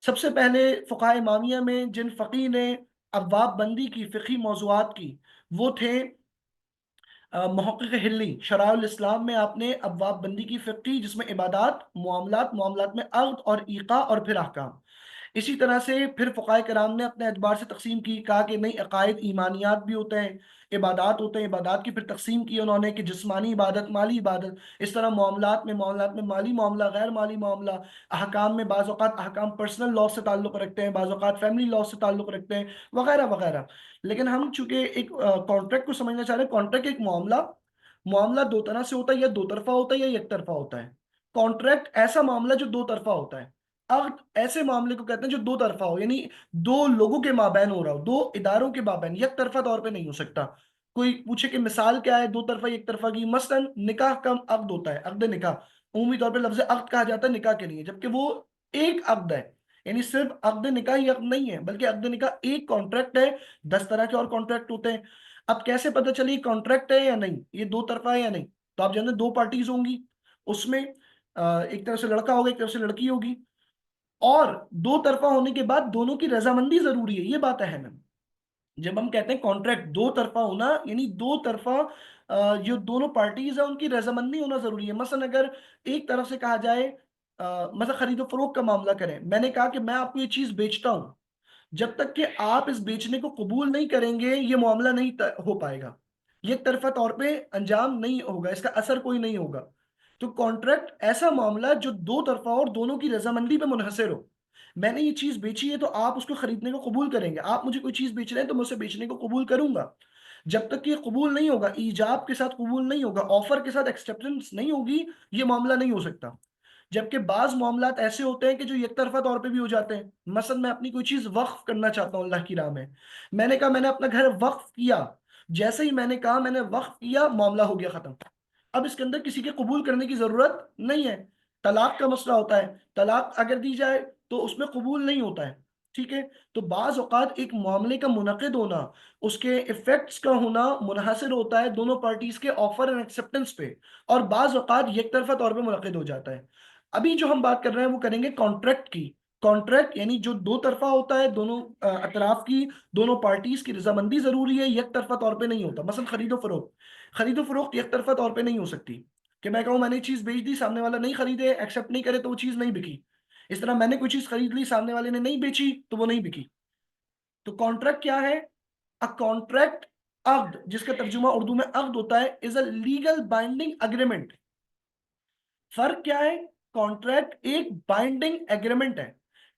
سب سے پہلے فقہ امامیہ میں جن فقی نے ابواب بندی کی فقہی موضوعات کی، وہ تھے محقق ہلی. شرائع الاسلام میں آپ نے ابواب بندی کی فقہ جس میں عبادات، معاملات، معاملات میں عقد اور ایقاع اور پھر احکام. اسی طرح سے پھر فقہائے کرام نے اپنے اعتبار سے تقسیم کی، کہا کہ نہیں، عقائد ایمانیات بھی ہوتے ہیں، عبادات ہوتے ہیں. عبادات کی پھر تقسیم کی انہوں نے کہ جسمانی عبادت، مالی عبادت. اس طرح معاملات میں مالی معاملہ، غیر مالی معاملہ. احکام میں بعض اوقات احکام پرسنل لاء سے تعلق رکھتے ہیں، بعض اوقات فیملی لاء سے تعلق رکھتے ہیں، وغیرہ وغیرہ. لیکن ہم چونکہ ایک کانٹریکٹ کو سمجھنا چاہ رہے ہیں، کانٹریکٹ ایک معاملہ دو طرح سے ہوتا ہے، یا دو طرفہ ہوتا ہے یا یک طرفہ ہوتا ہے. کانٹریکٹ ایسا معاملہ جو دو طرفہ ہوتا ہے. عقد ایسے معاملے کو کہتے ہیں جو دو طرفہ ہو، یعنی دو لوگوں کے مابین ہو رہا ہو، دو اداروں کے مابین، یک طرفہ طور پہ نہیں ہو سکتا. کوئی پوچھے کہ مثال کیا ہے دو طرفہ یک طرفہ کی، مثلا نکاح کا عقد ہوتا ہے، عقد نکاح. عمومی طور پہ لفظ عقد کہا جاتا ہے نکاح کے لیے، جبکہ وہ ایک عقد ہے. یعنی صرف عقد نکاح ہی عقد نہیں ہے، بلکہ عقد نکاح ایک کانٹریکٹ ہے. 10 طرح کے اور کانٹریکٹ ہوتے ہیں. اب کیسے پتہ چلی کانٹریکٹ ہے یا نہیں، یہ دو طرفہ ہے یا نہیں؟ تو آپ جانتے ہیں دو پارٹیز ہوں گی، اس میں ایک طرف سے لڑکا ہوگا، ایک طرف سے لڑکی ہوگی، اور دو طرفہ ہونے کے بعد دونوں کی رضامندی ضروری ہے. یہ بات اہم ہے. جب ہم کہتے ہیں کانٹریکٹ دو طرفہ ہونا، یعنی دو طرفہ جو دونوں پارٹیز ہیں ان کی رضامندی ہونا ضروری ہے. مثلا اگر ایک طرف سے کہا جائے، مثلا خرید و فروخت کا معاملہ کریں، میں نے کہا کہ میں آپ کو یہ چیز بیچتا ہوں، جب تک کہ آپ اس بیچنے کو قبول نہیں کریں گے یہ معاملہ نہیں ہو پائے گا، یہ ایک طرفہ طور پہ انجام نہیں ہوگا، اس کا اثر کوئی نہیں ہوگا. تو کانٹریکٹ ایسا معاملہ جو دو طرفہ اور دونوں کی رضامندی پہ منحصر ہو. میں نے یہ چیز بیچی ہے تو آپ اس کو خریدنے کو قبول کریں گے، آپ مجھے کوئی چیز بیچ رہے ہیں تو میں اسے بیچنے کو قبول کروں گا. جب تک کہ یہ قبول نہیں ہوگا، ایجاب کے ساتھ قبول نہیں ہوگا، آفر کے ساتھ ایکسپٹنس نہیں ہوگی، یہ معاملہ نہیں ہو سکتا. جبکہ بعض معاملات ایسے ہوتے ہیں کہ جو یک طرفہ طور پہ بھی ہو جاتے ہیں. مثلا میں اپنی کوئی چیز وقف کرنا چاہتا ہوں اللہ کی راہ میں، میں نے کہا میں نے اپنا گھر وقف کیا، جیسے ہی میں نے کہا میں نے وقف کیا، معاملہ ہو گیا ختم. اب اس کے اندر کسی کے قبول کرنے کی ضرورت نہیں ہے. طلاق کا مسئلہ ہوتا ہے، طلاق اگر دی جائے تو اس میں قبول نہیں ہوتا ہے. ٹھیک ہے. تو بعض اوقات ایک معاملے کا منعقد ہونا، اس کے ایفیکٹس کا ہونا منحصر ہوتا ہے دونوں پارٹیز کے آفر اینڈ ایکسپٹنس پہ، اور بعض اوقات یک طرفہ طور پہ منعقد ہو جاتا ہے. ابھی جو ہم بات کر رہے ہیں وہ کریں گے کانٹریکٹ کی. کانٹریکٹ یعنی جو دو طرفہ ہوتا ہے، دونوں اطراف کی، دونوں پارٹیز کی رضامندی ضروری ہے، یک طرفہ طور پہ نہیں ہوتا. مثلا خرید و فروخت، خرید و فروخت یک طرفہ طور پہ نہیں ہو سکتی کہ میں کہوں میں نے چیز بیچ دی، سامنے والا نہیں خریدے، ایکسپٹ نہیں کرے تو وہ چیز نہیں بکی. اس طرح میں نے کوئی چیز خرید لی، سامنے والے نے نہیں بیچی تو وہ نہیں بکی. تو کانٹریکٹ کیا ہے؟ کانٹریکٹ، عقد، جس کا ترجمہ اردو میں عقد ہوتا ہے، از اے لیگل بائنڈنگ اگریمنٹ. فرق کیا ہے؟ کانٹریکٹ ایک بائنڈنگ ایگریمنٹ ہے.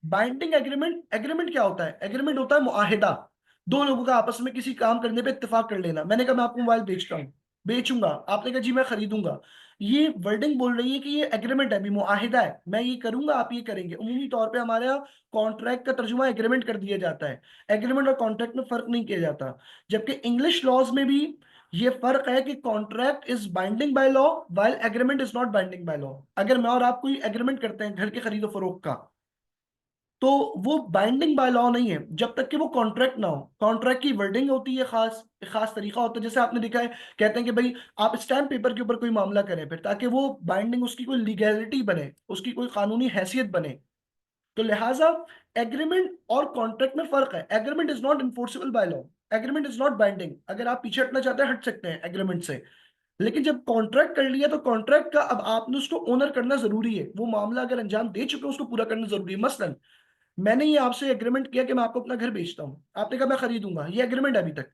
بائنڈنگ ایگریمنٹ کیا ہوتا ہے؟ ایگریمنٹ ہوتا ہے معاہدہ، دو لوگوں کا آپس میں کسی کام کرنے پہ اتفاق کر لینا. میں نے کہا میں آپ کو موبائل بیچتا ہوں، بیچوں گا، آپ نے کہا جی میں خریدوں گا. یہ ورڈنگ بول رہی ہے کہ یہ ایگریمنٹ ہے، بھی معاہدہ ہے، میں یہ کروں گا آپ یہ کریں گے. عمومی طور پہ ہمارے یہاں کانٹریکٹ کا ترجمہ ایگریمنٹ کر دیا جاتا ہے. ایگریمنٹ اور کانٹریکٹ میں فرق نہیں کیا جاتا. جبکہ انگلش لاز میں بھی یہ فرق ہے کہ contract is binding by law while agreement is not binding by law. اگر میں اور آپ کوئی ایگریمنٹ کرتے ہیں گھر کے خرید و فروخت کا، تو وہ بائنڈنگ بائی لا نہیں ہے جب تک کہ وہ کانٹریکٹ نہ ہو. کانٹریکٹ کی ورڈنگ ہوتی ہے، خاص طریقہ ہوتا ہے. جیسے آپ نے دیکھا ہے، کہتے ہیں کہ بھائی آپ اسٹیمپ پیپر کے اوپر کوئی معاملہ کریں پھر، تاکہ وہ بائنڈنگ، اس کی کوئی لیگیلٹی بنے، اس کی کوئی قانونی حیثیت بنے. تو لہٰذا ایگریمنٹ اور کانٹریکٹ میں فرق ہے. Agreement is not enforceable by law, agreement is not binding. اگر آپ پیچھے ہٹنا چاہتے ہیں ہٹ سکتے ہیں ایگریمنٹ سے. لیکن جب کانٹریکٹ کر لیا تو کانٹریکٹ کا اب آپ نے اس کو اونر کرنا ضروری ہے، وہ معاملہ اگر انجام دے چکے ہیں اس کو پورا کرنا ضروری ہے. مثلاً میں نے یہ آپ سے ایگریمنٹ کیا کہ میں آپ کو اپنا گھر بیچتا ہوں، آپ نے کہا میں خریدوں گا، یہ ایگریمنٹ ہے ابھی تک.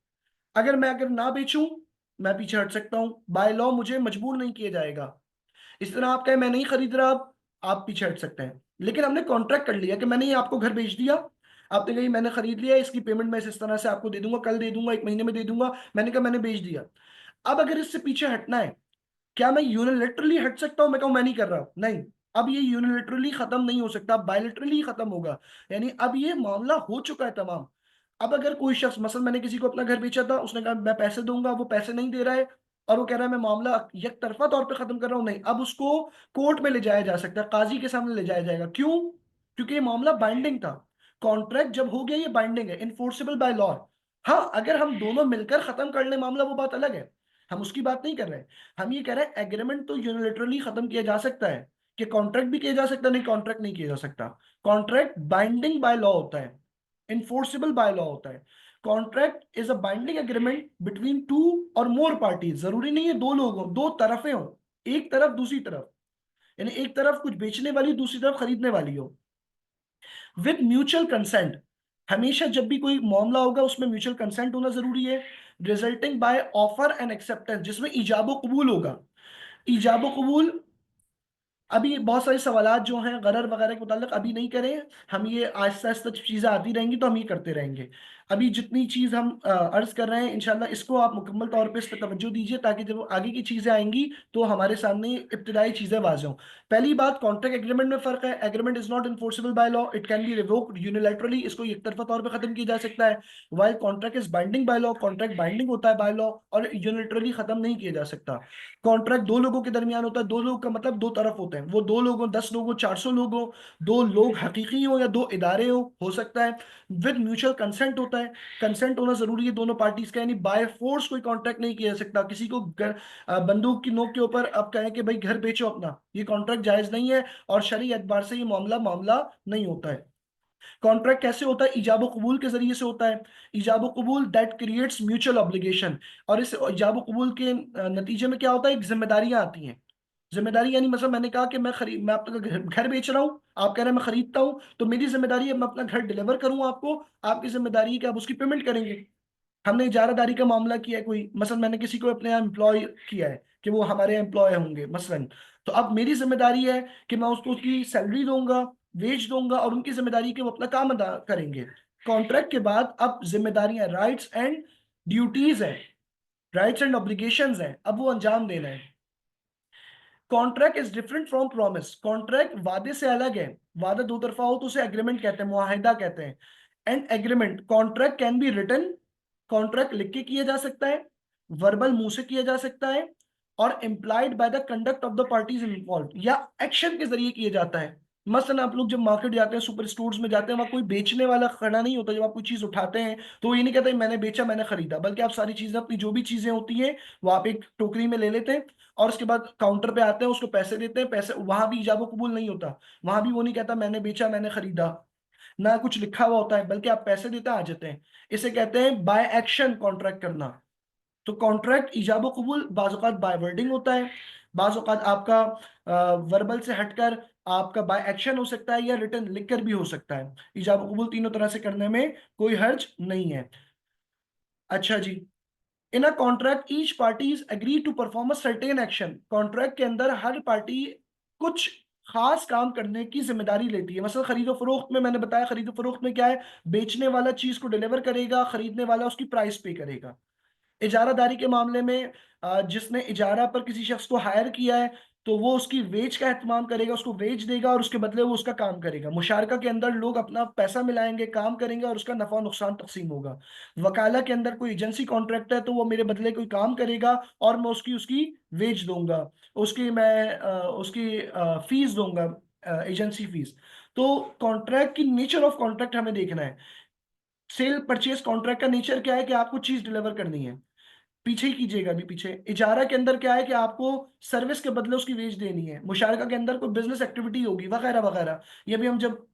اگر نہ بیچوں میں پیچھے ہٹ سکتا ہوں، بائی لا مجھے مجبور نہیں کیا جائے گا. اس طرح آپ کہیں میں نہیں خرید رہا، اب آپ پیچھے ہٹ سکتے ہیں. لیکن ہم نے کانٹریکٹ کر لیا کہ میں نے یہ آپ کو گھر بیچ دیا، آپ نے کہا میں نے خرید لیا، اس کی پیمنٹ میں اس طرح سے آپ کو دے دوں گا، کل دے دوں گا، ایک مہینے میں دے دوں گا. میں نے کہا میں نے بیچ دیا. اب اگر اس سے پیچھے ہٹنا ہے، کیا میں یونیلیٹرلی ہٹ سکتا ہوں؟ میں کہوں میں نہیں کر رہا، نہیں. اب یہ یونیلیٹرلی ختم نہیں ہو سکتا، بائیلیٹرلی ختم ہوگا. یعنی اب یہ معاملہ ہو چکا ہے تمام. اب اگر کوئی شخص، مثلا میں نے کسی کو اپنا گھر بیچا تھا، اس نے کہا میں پیسے دوں گا، وہ پیسے نہیں دے رہا ہے اور وہ کہہ رہا ہے میں معاملہ یک طرفہ طور پہ ختم کر رہا ہوں، نہیں. اب اس کو کورٹ میں لے جایا جا سکتا ہے، قاضی کے سامنے لے جایا جائے گا. کیوں؟ کیونکہ یہ معاملہ بائنڈنگ تھا. کانٹریکٹ جب ہو گیا یہ بائنڈنگ ہے، انفورسبل بائی لا. ہاں اگر ہم دونوں مل کر ختم کر لیں معاملہ وہ بات الگ ہے، ہم اس کی بات نہیں کر رہے. ہم یہ کہہ رہے ہیں ایگریمنٹ تو یونیلیٹرلی ختم کیا جا سکتا ہے، کہ کانٹریکٹ بھی کیا جا سکتا ہے، نہیں کانٹریکٹ نہیں کیا جا سکتا. کانٹریکٹ بائنڈنگ بائی لا ہوتا ہے، انفورسبل بائی لا ہوتا ہے. Contract is a binding agreement between two اور مور پارٹیز. ضروری نہیں ہے دو لوگ ہوں، دو طرفیں ہوں، ایک طرف دوسری طرف، یعنی ایک طرف کچھ بیچنے والی دوسری طرف خریدنے والی ہو. With mutual consent. ہمیشہ جب بھی کوئی معاملہ ہوگا اس میں میوچل کنسنٹ ہونا ضروری ہے. Resulting by offer and acceptance, جس میں ایجاب و قبول ہوگا. ایجاب و قبول، ابھی بہت سارے سوالات جو ہیں غرر وغیرہ کے متعلق ابھی نہیں کریں، ہم یہ آہستہ آہستہ چیزیں آتی رہیں گی تو ہم یہ کرتے رہیں گے. ابھی جتنی چیز ہم عرض کر رہے ہیں انشاءاللہ اس کو آپ مکمل طور پہ اس پہ توجہ دیجیے، تاکہ جب آگے کی چیزیں آئیں گی تو ہمارے سامنے ابتدائی چیزیں واضح ہوں. پہلی بات، کانٹریکٹ ایگریمنٹ میں فرق ہے. Agreement is not enforceable by law, it can be revoked unilaterally, اس کو ایک طرفہ طور پہ ختم کیا جا سکتا ہے. While contract is binding by law, contract binding ہوتا ہے بائی لا اور یونیلیٹرلی ختم نہیں کیا جا سکتا. کانٹریکٹ دو لوگوں کے درمیان ہوتا ہے، دو لوگ کا مطلب دو طرف ہوتے ہیں، وہ دو لوگ ہوں، 10 لوگ ہوں، 400 لوگ ہوں، دو لوگ حقیقی ہوں یا دو ادارے ہوں، ہو سکتا ہے. ود میوچل کنسنٹ ہوتا ہے، کنسنٹ ہونا ضروری ہے دونوں پارٹیز کا. یعنی بائی فورس کوئی کانٹریکٹ نہیں کیا جا سکتا. کسی کو بندوق کی نوک کے اوپر آپ کہیں کہ بھائی گھر بیچو اپنا، یہ کانٹریکٹ جائز نہیں ہے اور شرعی اعتبار سے یہ معاملہ نہیں ہوتا ہے. کانٹریکٹ کیسے ہوتا ہے؟ ایجاب و قبول کے ذریعے سے ہوتا ہے. ایجاب و قبول دیٹ کریٹس میوچل obligation، اور اس ایجاب و قبول کے نتیجے میں کیا ہوتا ہے؟ ایک ذمہ داریاں آتی ہیں. ذمہ داری یعنی مثلا میں نے کہا کہ میں آپ کا گھر بیچ رہا ہوں، آپ کہہ رہے ہیں میں خریدتا ہوں، تو میری ذمہ داری ہے میں اپنا گھر ڈیلیور کروں آپ کو، آپ کی ذمہ داری ہے کہ آپ اس کی پیمنٹ کریں گے. ہم نے اجارہ داری کا معاملہ کیا ہے، کوئی مثلا میں نے کسی کو اپنے یہاں امپلائی کیا ہے کہ وہ ہمارے امپلائی ہوں گے مثلا، تو اب میری ذمہ داری ہے کہ میں اس کو اس کی سیلری دوں گا، ویج دوں گا، اور ان کی ذمہ داری کہ وہ اپنا کام ادا کریں گے. کانٹریکٹ کے بعد اب ذمہ داریاں، رائٹس اینڈ ڈیوٹیز ہیں، رائٹس اینڈ obbligations ہیں، اب وہ انجام دینا ہے. Contract is different from promise. Contract وعدے سے الگ ہے. وعدہ دو طرفہ ہو تو اسے ایگریمنٹ کہتے ہیں، معاہدہ کہتے ہیں. And agreement, contract can be written, contract لکھ کے کیا جا سکتا ہے، وربل منہ سے کیا جا سکتا ہے، اور implied by the conduct of the parties involved, یا ایکشن کے ذریعے کیا جاتا ہے. مثلا آپ لوگ جب مارکیٹ جاتے ہیں، سپر اسٹورز میں جاتے ہیں، وہاں کوئی بیچنے والا کھڑا نہیں ہوتا. جب آپ کوئی چیز اٹھاتے ہیں تو وہ یہ نہیں کہتا میں نے بیچا میں نے خریدا، بلکہ آپ ساری چیزیں اپنی جو بھی چیزیں ہوتی ہیں وہ آپ ایک ٹوکری میں لے لیتے ہیں اور اس کے بعد کاؤنٹر پہ آتے ہیں، اس کو پیسے دیتے ہیں. پیسے وہاں بھی ایجاب و قبول نہیں ہوتا، وہاں بھی وہ نہیں کہتا میں نے بیچا میں نے خریدا، نہ کچھ لکھا ہوا ہوتا ہے، بلکہ آپ پیسے دیتے آ جاتے ہیں. اسے کہتے ہیں بائی ایکشن کانٹریکٹ کرنا. تو کانٹریکٹ ایجاب و قبول بعض اوقات بائی ورڈنگ ہوتا ہے، بعض اوقات آپ کا وربل سے ہٹ کر آپ کا بائی ایکشن ہو سکتا ہے، یا ریٹن لکھ کر بھی ہو سکتا ہے. ایجاب و قبول تینوں طرح سے کرنے میں کوئی حرج نہیں ہے. اچھا جی، in a contract each parties agree to perform a certain action. Contract کے اندر ہر پارٹی کچھ خاص کام کرنے کی ذمہ داری لیتی ہے. مثلا خرید و فروخت میں نے بتایا، خرید و فروخت میں کیا ہے؟ بیچنے والا چیز کو ڈیلیور کرے گا، خریدنے والا اس کی پرائس پے کرے گا. اجارہ داری کے معاملے میں جس نے اجارہ پر کسی شخص کو ہائر کیا ہے تو وہ اس کی ویج کا اہتمام کرے گا، اس کو ویج دے گا اور اس کے بدلے وہ اس کا کام کرے گا. مشارکہ کے اندر لوگ اپنا پیسہ ملائیں گے، کام کریں گے اور اس کا نفع و نقصان تقسیم ہوگا. وکالہ کے اندر کوئی ایجنسی کانٹریکٹ ہے تو وہ میرے بدلے کوئی کام کرے گا اور میں اس کی ویج دوں گا، اس کی فیس دوں گا، ایجنسی فیس. تو کانٹریکٹ کی نیچر آف کانٹریکٹ ہمیں دیکھنا ہے. سیل پرچیز کانٹریکٹ کا نیچر کیا ہے کہ آپ کو چیز ڈیلیور کرنی ہے. پیچھے ہی کیجیے گا ابھی پیچھے. اجارہ کے اندر کیا ہے کہ آپ کو سروس کے بدلے اس کی ویج دینی ہے. مشارکہ کے اندر کوئی بزنس ایکٹیویٹی ہوگی وغیرہ وغیرہ. یہ بھی ہم جب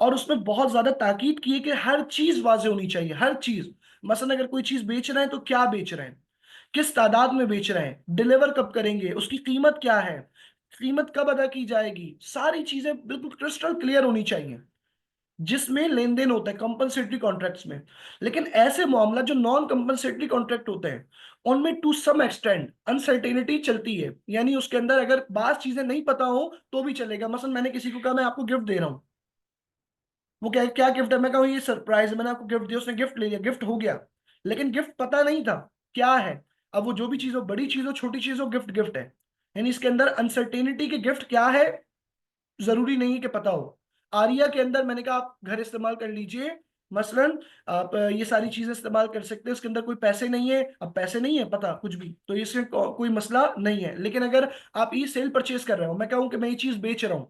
اور اس میں بہت زیادہ تاکید کی ہے کہ ہر چیز واضح ہونی چاہیے، ہر چیز۔ مثلا اگر کوئی چیز بیچ رہے ہیں تو کیا بیچ رہے ہیں، کس تعداد میں بیچ رہے ہیں، ڈیلیور کب کریں گے، اس کی قیمت کیا ہے، قیمت کب ادا کی جائے گی، ساری چیزیں بالکل کرسٹل کلیئر ہونی چاہیے جس میں لین دین ہوتا ہے کمپنسیٹری کانٹریکٹس میں۔ لیکن ایسے معاملات جو نان کمپنسیٹری کانٹریکٹ ہوتے ہیں ان میں ٹو سم ایکسٹینڈ انسرٹینٹی چلتی ہے، یعنی اس کے اندر اگر بعض چیزیں نہیں پتا ہو تو بھی چلے گا۔ مثلا میں نے کسی کو کہا میں آپ کو گفٹ دے رہا ہوں، وہ کہا کیا گفٹ ہے، میں کہا یہ سرپرائز ہے، میں نے آپ کو گفٹ دیا، اس نے گفٹ لے لیا، گفٹ ہو گیا، لیکن گفٹ پتا نہیں تھا کیا ہے۔ اب وہ جو بھی چیز ہو، بڑی چیز ہو چھوٹی چیز ہو، گفٹ گفٹ ہے، یعنی اس کے اندر انسرٹینٹی کہ گفٹ کیا ہے ضروری نہیں ہے کہ پتا ہو۔ آریا کے اندر میں نے کہا آپ گھر استعمال کر لیجئے، مثلا آپ یہ ساری چیزیں استعمال کر سکتے ہیں، اس کے اندر کوئی پیسے نہیں ہے، اب پیسے نہیں ہے پتا کچھ بھی تو اس سے کوئی مسئلہ نہیں ہے۔ لیکن اگر آپ یہ سیل پرچیز کر رہے ہو، میں کہوں کہ میں یہ چیز بیچ رہا ہوں،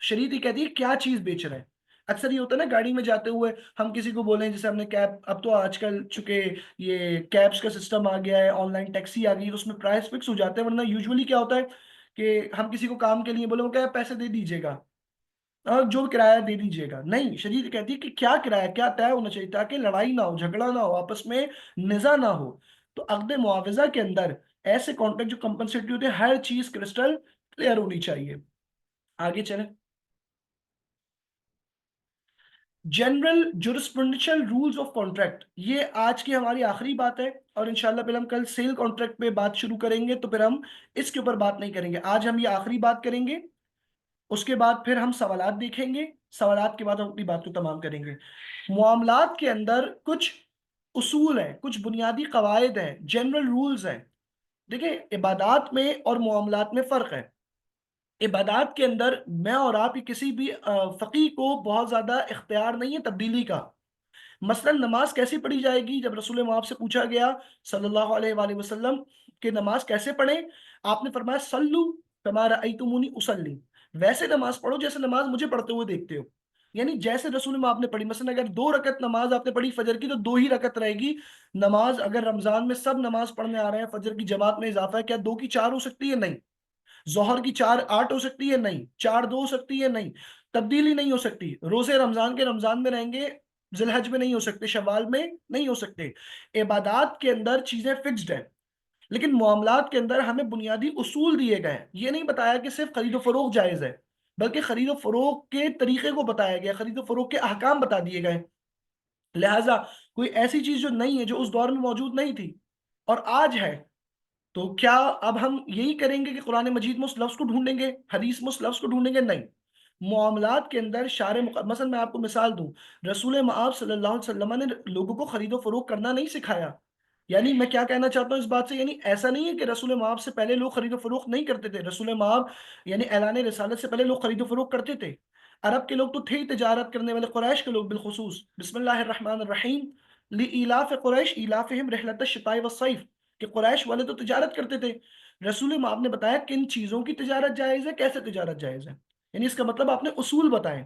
شریعت یہ کہتی ہے کیا چیز بیچ رہے ہیں۔ اکثر یہ ہوتا ہے نا گاڑی میں جاتے ہوئے ہم کسی کو بولیں، جیسے ہم نے کیب، اب تو آج کل چونکہ یہ کیبس کا سسٹم آ گیا ہے، آن لائن ٹیکسی آ گئی ہے، تو اس میں پرائس فکس ہو جاتے ہیں، ورنہ یوزولی کیا ہوتا ہے کہ ہم کسی کو کام کے لیے بولے، وہ کہا پیسے دے دیجیے گا اور جو کرایہ دے دیجیے گا۔ نہیں، شریعت کہتی ہے کہ کیا کرایہ کیا طے ہونا چاہیے تاکہ لڑائی نہ ہو، جھگڑا نہ ہو، آپس میں نزاع نہ ہو۔ تو عقد معاوضہ کے اندر ایسے کانٹریکٹ جو کمپنسیٹری ہوتے ہیں، ہر چیز کرسٹل کلیئر ہونی چاہیے۔ آگے چلیں، جنرل جورسپروڈینشل رولز آف کانٹریکٹ، یہ آج کی ہماری آخری بات ہے، اور انشاءاللہ پھر ہم کل سیل کانٹریکٹ پہ بات شروع کریں گے، تو پھر ہم اس کے اوپر بات نہیں کریں گے، آج ہم یہ آخری بات کریں گے۔ اس کے بعد پھر ہم سوالات دیکھیں گے، سوالات کے بعد ہم اپنی بات کو تمام کریں گے۔ معاملات کے اندر کچھ اصول ہیں، کچھ بنیادی قواعد ہیں، جنرل رولز ہیں۔ دیکھیں، عبادات میں اور معاملات میں فرق ہے۔ عبادات کے اندر میں اور آپ کی کسی بھی فقیہ کو بہت زیادہ اختیار نہیں ہے تبدیلی کا۔ مثلا نماز کیسے پڑھی جائے گی، جب رسول مآب سے پوچھا گیا صلی اللہ علیہ وآلہ وسلم کہ نماز کیسے پڑھیں، آپ نے فرمایا سلو کما رأیتمونی اصلی، ویسے نماز پڑھو جیسے نماز مجھے پڑھتے ہوئے دیکھتے ہو، یعنی جیسے رسول مآب نے پڑھی۔ مثلا اگر 2 رکعت نماز آپ نے پڑھی فجر کی تو 2 ہی رکعت رہے گی نماز۔ اگر رمضان میں سب نماز پڑھنے آ رہے ہیں، فجر کی جماعت میں اضافہ ہے، کیا 2 کی 4 ہو سکتی ہے؟ نہیں۔ ظہر کی 4 8 ہو سکتی ہے؟ نہیں۔ 4 2 ہو سکتی ہے؟ نہیں۔ تبدیلی نہیں ہو سکتی۔ روزے رمضان کے رمضان میں رہیں گے، ذی الحج میں نہیں ہو سکتے، شوال میں نہیں ہو سکتے۔ عبادات کے اندر چیزیں فکسڈ ہیں، لیکن معاملات کے اندر ہمیں بنیادی اصول دیے گئے ہیں۔ یہ نہیں بتایا کہ صرف خرید و فروخت جائز ہے، بلکہ خرید و فروخت کے طریقے کو بتایا گیا، خرید و فروخت کے احکام بتا دیے گئے۔ لہٰذا کوئی ایسی چیز جو نہیں ہے، جو اس دور میں موجود نہیں تھی اور آج ہے، تو کیا اب ہم یہی کریں گے کہ قرآن مجید میں اس لفظ کو ڈھونڈیں گے، حدیث میں اس لفظ کو ڈھونڈیں گے؟ نہیں۔ معاملات کے اندر مثلا میں آپ کو مثال دوں، رسول مآب صلی اللہ علیہ وسلم نے لوگوں کو خرید و فروخت کرنا نہیں سکھایا۔ یعنی میں کیا کہنا چاہتا ہوں اس بات سے، یعنی ایسا نہیں ہے کہ رسول مآب سے پہلے لوگ خرید و فروخت نہیں کرتے تھے۔ رسول مآب یعنی اعلان رسالت سے پہلے لوگ خرید و فروخت کرتے تھے۔ عرب کے لوگ تو تھے ہی تجارت کرنے والے، قریش کے لوگ بالخصوص۔ بسم اللہ الرحمن الرحیم، لإیلاف قریش ایلافہم رحلۃ الشتاء والصیف، کہ قریش والے تو تجارت کرتے تھے۔ رسول مآب نے بتایا کن چیزوں کی تجارت جائز ہے، کیسے تجارت جائز ہے، یعنی اس کا مطلب آپ نے اصول بتائے۔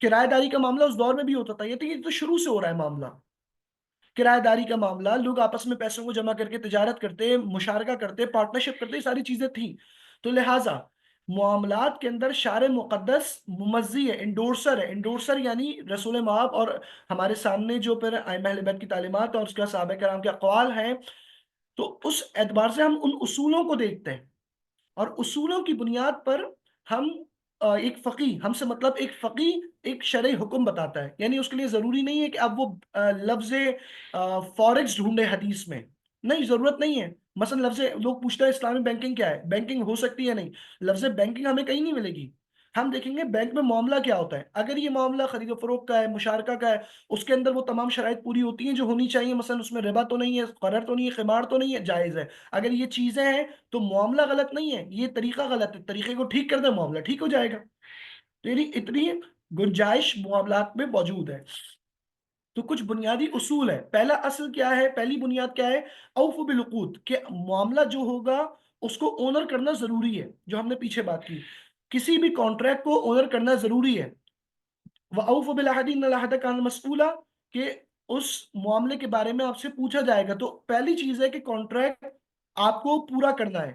کرایہ داری کا معاملہ اس دور میں بھی ہوتا تھا، یہ تو شروع سے ہو رہا ہے معاملہ۔ کرایہ داری کا معاملہ، لوگ آپس میں پیسوں کو جمع کر کے تجارت کرتے، مشارکہ کرتے، پارٹنرشپ کرتے، یہ ساری چیزیں تھیں۔ تو لہٰذا معاملات کے اندر شارع مقدس ممضی ہے، انڈورسر ہے۔ انڈورسر یعنی رسول مآب اور ہمارے سامنے جو پھر ائمہ اہل بیت کی تعلیمات اور اس کے صحابہ کرام کے اقوال ہیں، تو اس اعتبار سے ہم ان اصولوں کو دیکھتے ہیں، اور اصولوں کی بنیاد پر ہم ایک فقی، ہم سے مطلب ایک فقی ایک شرعی حکم بتاتا ہے، یعنی اس کے لیے ضروری نہیں ہے کہ اب وہ لفظ فارکس ڈھونڈے حدیث میں، نہیں، ضرورت نہیں ہے۔ مثلا لفظ، لوگ پوچھتے ہیں اسلامی بینکنگ کیا ہے، بینکنگ ہو سکتی ہے؟ نہیں، لفظ بینکنگ ہمیں کہیں نہیں ملے گی۔ ہم دیکھیں گے بینک میں معاملہ کیا ہوتا ہے، اگر یہ معاملہ خرید و فروخت کا ہے، مشارکہ کا ہے، اس کے اندر وہ تمام شرائط پوری ہوتی ہیں جو ہونی چاہیے، مثلا اس میں ربا تو نہیں ہے، قرر تو نہیں ہے، قمار تو نہیں ہے، جائز ہے۔ اگر یہ چیزیں ہیں تو معاملہ غلط نہیں ہے، یہ طریقہ غلط ہے، طریقے کو ٹھیک کر دیں معاملہ ٹھیک ہو جائے گا۔ تو یعنی اتنی گنجائش معاملات میں موجود ہے۔ تو کچھ بنیادی اصول ہے۔ پہلا اصل کیا ہے، پہلی بنیاد کیا ہے، اوفوا بالعقود، کہ معاملہ جو ہوگا اس کو اونر کرنا ضروری ہے، جو ہم نے پیچھے بات کی، کسی بھی کانٹریکٹ کو اونر کرنا ضروری ہے۔ وَأَوْفُوا بِالْعَهْدِ إِنَّ الْعَهْدَ كَانَ مَسْئُولًا، کہ اس معاملے کے بارے میں آپ سے پوچھا جائے گا۔ تو پہلی چیز ہے کہ کانٹریکٹ آپ کو پورا کرنا ہے۔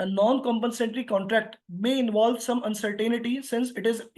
A non-compensatory contract may involve some uncertainty since it is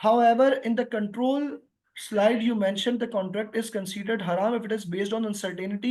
However, in the control slide you mentioned the contract is considered haram if it is based on uncertainty।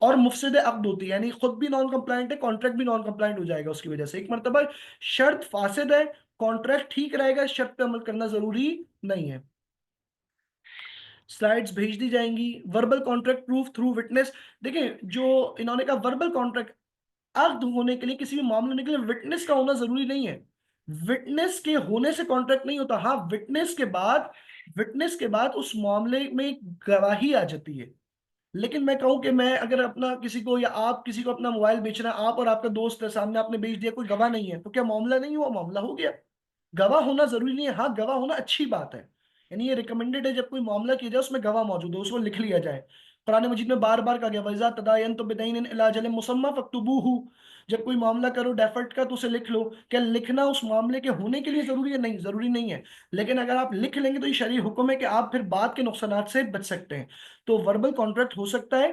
اور مفسد عقد ہوتی ہے، یعنی خود بھی نان کمپلائنٹ ہے، کانٹریکٹ بھی نان کمپلائنٹ ہو جائے گا اس کی وجہ سے۔ ایک مرتبہ شرط فاسد ہے، کانٹریکٹ ٹھیک رہے گا، شرط پہ عمل کرنا ضروری نہیں ہے۔ سلائڈز بھیج دی جائیں گی۔ Verbal contract proof through witness, دیکھیں جو انہوں نے کہا وربل کانٹریکٹ عقد ہونے کے لیے، کسی بھی معاملے ہونے کے لیے وٹنس کا ہونا ضروری نہیں ہے۔ وٹنس کے ہونے سے کانٹریکٹ نہیں ہوتا، ہاں وٹنس کے بعد اس معاملے میں گواہی آ جاتی ہے۔ لیکن میں کہوں کہ میں اگر اپنا کسی کو، یا آپ کسی کو اپنا موبائل بیچنا ہے، آپ اور آپ کا دوست ہے، سامنے آپ نے بیچ دیا، کوئی گواہ نہیں ہے، تو کیا معاملہ نہیں ہوا؟ معاملہ ہو گیا۔ گواہ ہونا ضروری نہیں ہے، ہاں گواہ ہونا اچھی بات ہے، یعنی یہ ریکمینڈڈ ہے جب کوئی معاملہ کیا جائے اس میں گواہ موجود ہو، اس کو لکھ لیا جائے۔ قرآن مجید میں بار بار کہا گیا وَإِذَا تَدَايَنْتُم بِدَيْنٍ إِلَىٰ أَجَلٍ مُّسَمًّى فَاكْتُبُوهُ، جب کوئی معاملہ کرو ڈیفالٹ کا تو اسے لکھ لو۔ کیا لکھنا اس معاملے کے ہونے کے لیے ضروری ہے؟ نہیں، ضروری نہیں ہے، لیکن اگر آپ لکھ لیں گے تو یہ شرعی حکم ہے کہ آپ پھر بعد کے نقصانات سے بچ سکتے ہیں۔ تو وربل کانٹریکٹ ہو سکتا ہے،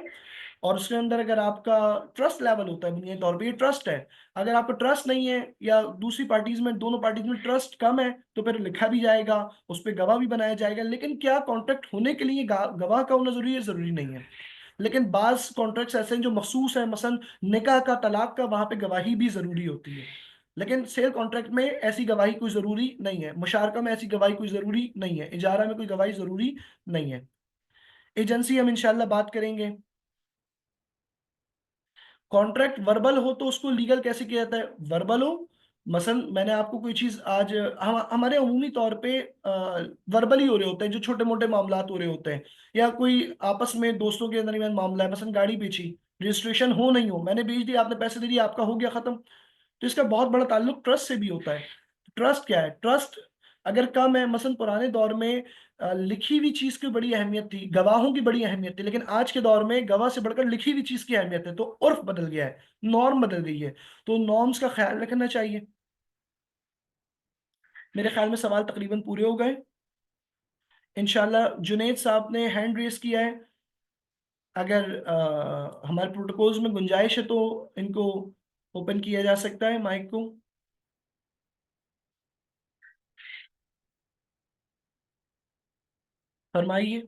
اور اس کے اندر اگر آپ کا ٹرسٹ لیول ہوتا ہے، بنیادی طور پہ یہ ٹرسٹ ہے۔ اگر آپ کا ٹرسٹ نہیں ہے، یا دوسری پارٹیز میں، دونوں پارٹیز میں ٹرسٹ کم ہے، تو پھر لکھا بھی جائے گا، اس پہ گواہ بھی بنایا جائے گا۔ لیکن کیا کانٹریکٹ ہونے کے لیے گواہ کا ہونا ضروری ہے؟ ضروری نہیں ہے۔ لیکن بعض کانٹریکٹس ایسے ہیں جو مخصوص ہیں، مثلا نکاح کا، طلاق کا، وہاں پہ گواہی بھی ضروری ہوتی ہے۔ لیکن سیل کانٹریکٹ میں ایسی گواہی کوئی ضروری نہیں ہے، مشارکہ میں ایسی گواہی کوئی ضروری نہیں ہے، اجارہ میں کوئی گواہی ضروری نہیں ہے۔ ایجنسی ہم انشاءاللہ بات کریں گے۔ کانٹریکٹ وربل ہو تو اس کو لیگل کیسے کیا جاتا ہے؟ وربل ہو، مثلا میں نے آپ کو کوئی چیز آج، ہمارے عمومی طور پہ وربل ہی ہو رہے ہوتے ہیں جو چھوٹے موٹے معاملات ہو رہے ہوتے ہیں، یا کوئی آپس میں دوستوں کے درمیان معاملہ ہے، مثلا گاڑی بیچی، رجسٹریشن ہو نہیں ہو، میں نے بیچ دی، آپ نے پیسے دے دیے، آپ کا ہو گیا ختم۔ تو اس کا بہت بڑا تعلق ٹرسٹ سے بھی ہوتا ہے۔ ٹرسٹ کیا ہے؟ ٹرسٹ اگر کم ہے، مثلا پرانے دور میں لکھی ہوئی چیز کی بڑی اہمیت تھی، گواہوں کی بڑی اہمیت تھی، لیکن آج کے دور میں گواہ سے بڑھ کر لکھی ہوئی چیز کی اہمیت ہے، تو عرف بدل گیا ہے، نارم بدل گئی ہے، تو نارمز کا خیال رکھنا چاہیے۔ میرے خیال میں سوال تقریباً پورے ہو گئے۔ انشاءاللہ جنید صاحب نے ہینڈ ریز کیا ہے، اگر ہمارے پروٹوکولز میں گنجائش ہے تو ان کو اوپن کیا جا سکتا ہے مائک کو۔ فرمائیے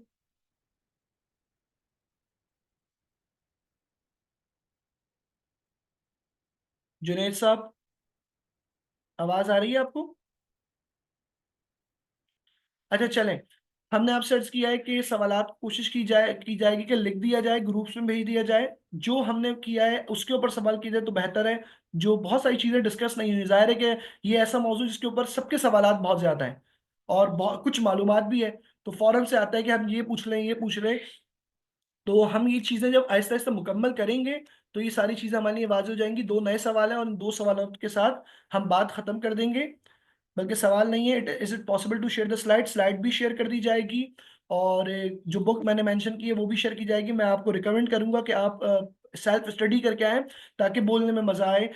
جنید صاحب، آواز آ رہی ہے آپ کو؟ اچھا چلیں، ہم نے آپ سے عرض کیا ہے کہ سوالات کوشش کی جائے گی کہ لکھ دیا جائے، گروپس میں بھیج دیا جائے، جو ہم نے کیا ہے اس کے اوپر سوال کیے جائے تو بہتر ہے۔ جو بہت ساری چیزیں ڈسکس نہیں ہوئی، ظاہر ہے کہ یہ ایسا موضوع جس کے اوپر سب کے سوالات بہت زیادہ ہیں، اور بہت کچھ معلومات بھی ہے، تو فوراً سے آتا ہے کہ ہم یہ پوچھ لیں، یہ پوچھ لیں۔ تو ہم یہ چیزیں جب آہستہ آہستہ مکمل کریں گے تو یہ ساری چیزیں ہمارے لیے واضح ہو جائیں گی۔ 2 نئے سوال ہیں، اور ان 2 سوالات کے ساتھ ہم بات ختم کر دیں گے۔ بلکہ سوال نہیں ہے، is it possible to share the slide بھی شیئر کر دی جائے گی، اور جو بک میں نے مینشن کی ہے وہ بھی شیئر کی جائے گی۔ میں آپ کو ریکمینڈ کروں گا کہ آپ سیلف اسٹڈی کر کے آئیں، تاکہ بولنے میں مزہ آئے،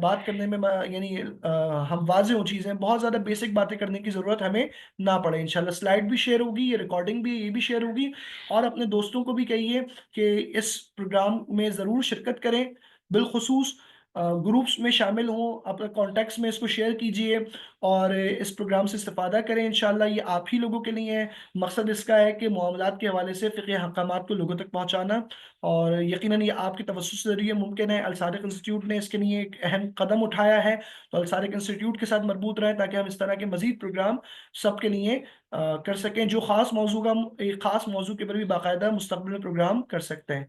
بات کرنے میں یعنی ہم واضح ہوں چیزیں، بہت زیادہ بیسک باتیں کرنے کی ضرورت ہمیں نہ پڑے۔ انشاءاللہ سلائڈ بھی شیئر ہوگی، یہ ریکارڈنگ بھی، یہ بھی شیئر ہوگی، اور اپنے دوستوں کو بھی کہیے کہ اس پروگرام میں ضرور شرکت کریں، بالخصوص گروپس میں شامل ہوں، اپنے کانٹیکٹس میں اس کو شیئر کیجئے، اور اس پروگرام سے استفادہ کریں۔ انشاءاللہ یہ آپ ہی لوگوں کے لیے ہے، مقصد اس کا ہے کہ معاملات کے حوالے سے فقہ احکامات کو لوگوں تک پہنچانا، اور یقیناً یہ آپ کی توسط سے ذریعے ممکن ہے۔ الصادق انسٹیٹیوٹ نے اس کے لیے ایک اہم قدم اٹھایا ہے، تو الصادق انسٹیٹیوٹ کے ساتھ مربوط رہیں تاکہ ہم اس طرح کے مزید پروگرام سب کے لیے کر سکیں، جو خاص موضوع کا، ایک خاص موضوع کے پر بھی باقاعدہ مستقبل میں پروگرام کر سکتے ہیں۔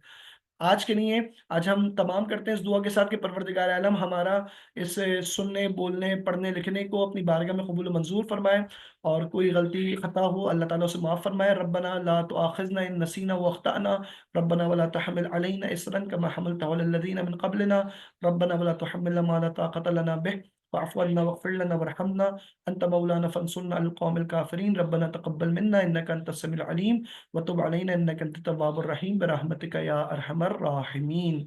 آج کے لیے، آج ہم تمام کرتے ہیں اس دعا کے ساتھ کہ پروردگار عالم ہمارا اس سننے، بولنے، پڑھنے، لکھنے کو اپنی بارگاہ میں قبول و منظور فرمائے، اور کوئی غلطی خطا ہو اللہ تعالیٰ سے معاف فرمائے۔ ربنا لا تؤاخذنا ان نسینا واخطأنا، ربنا ولا تحمل علينا اصرا كما حملته على الذين من قبلنا، ربنا ولا تحملنا ما لا طاقة لنا به، واعف عنا واغفر لنا وارحمنا، انت مولانا فانصرنا على القوم الكافرين، ربنا تقبل منا انك انت السميع العليم، وتب علينا انك انت التواب الرحيم، برحمتك يا ارحم الراحمين۔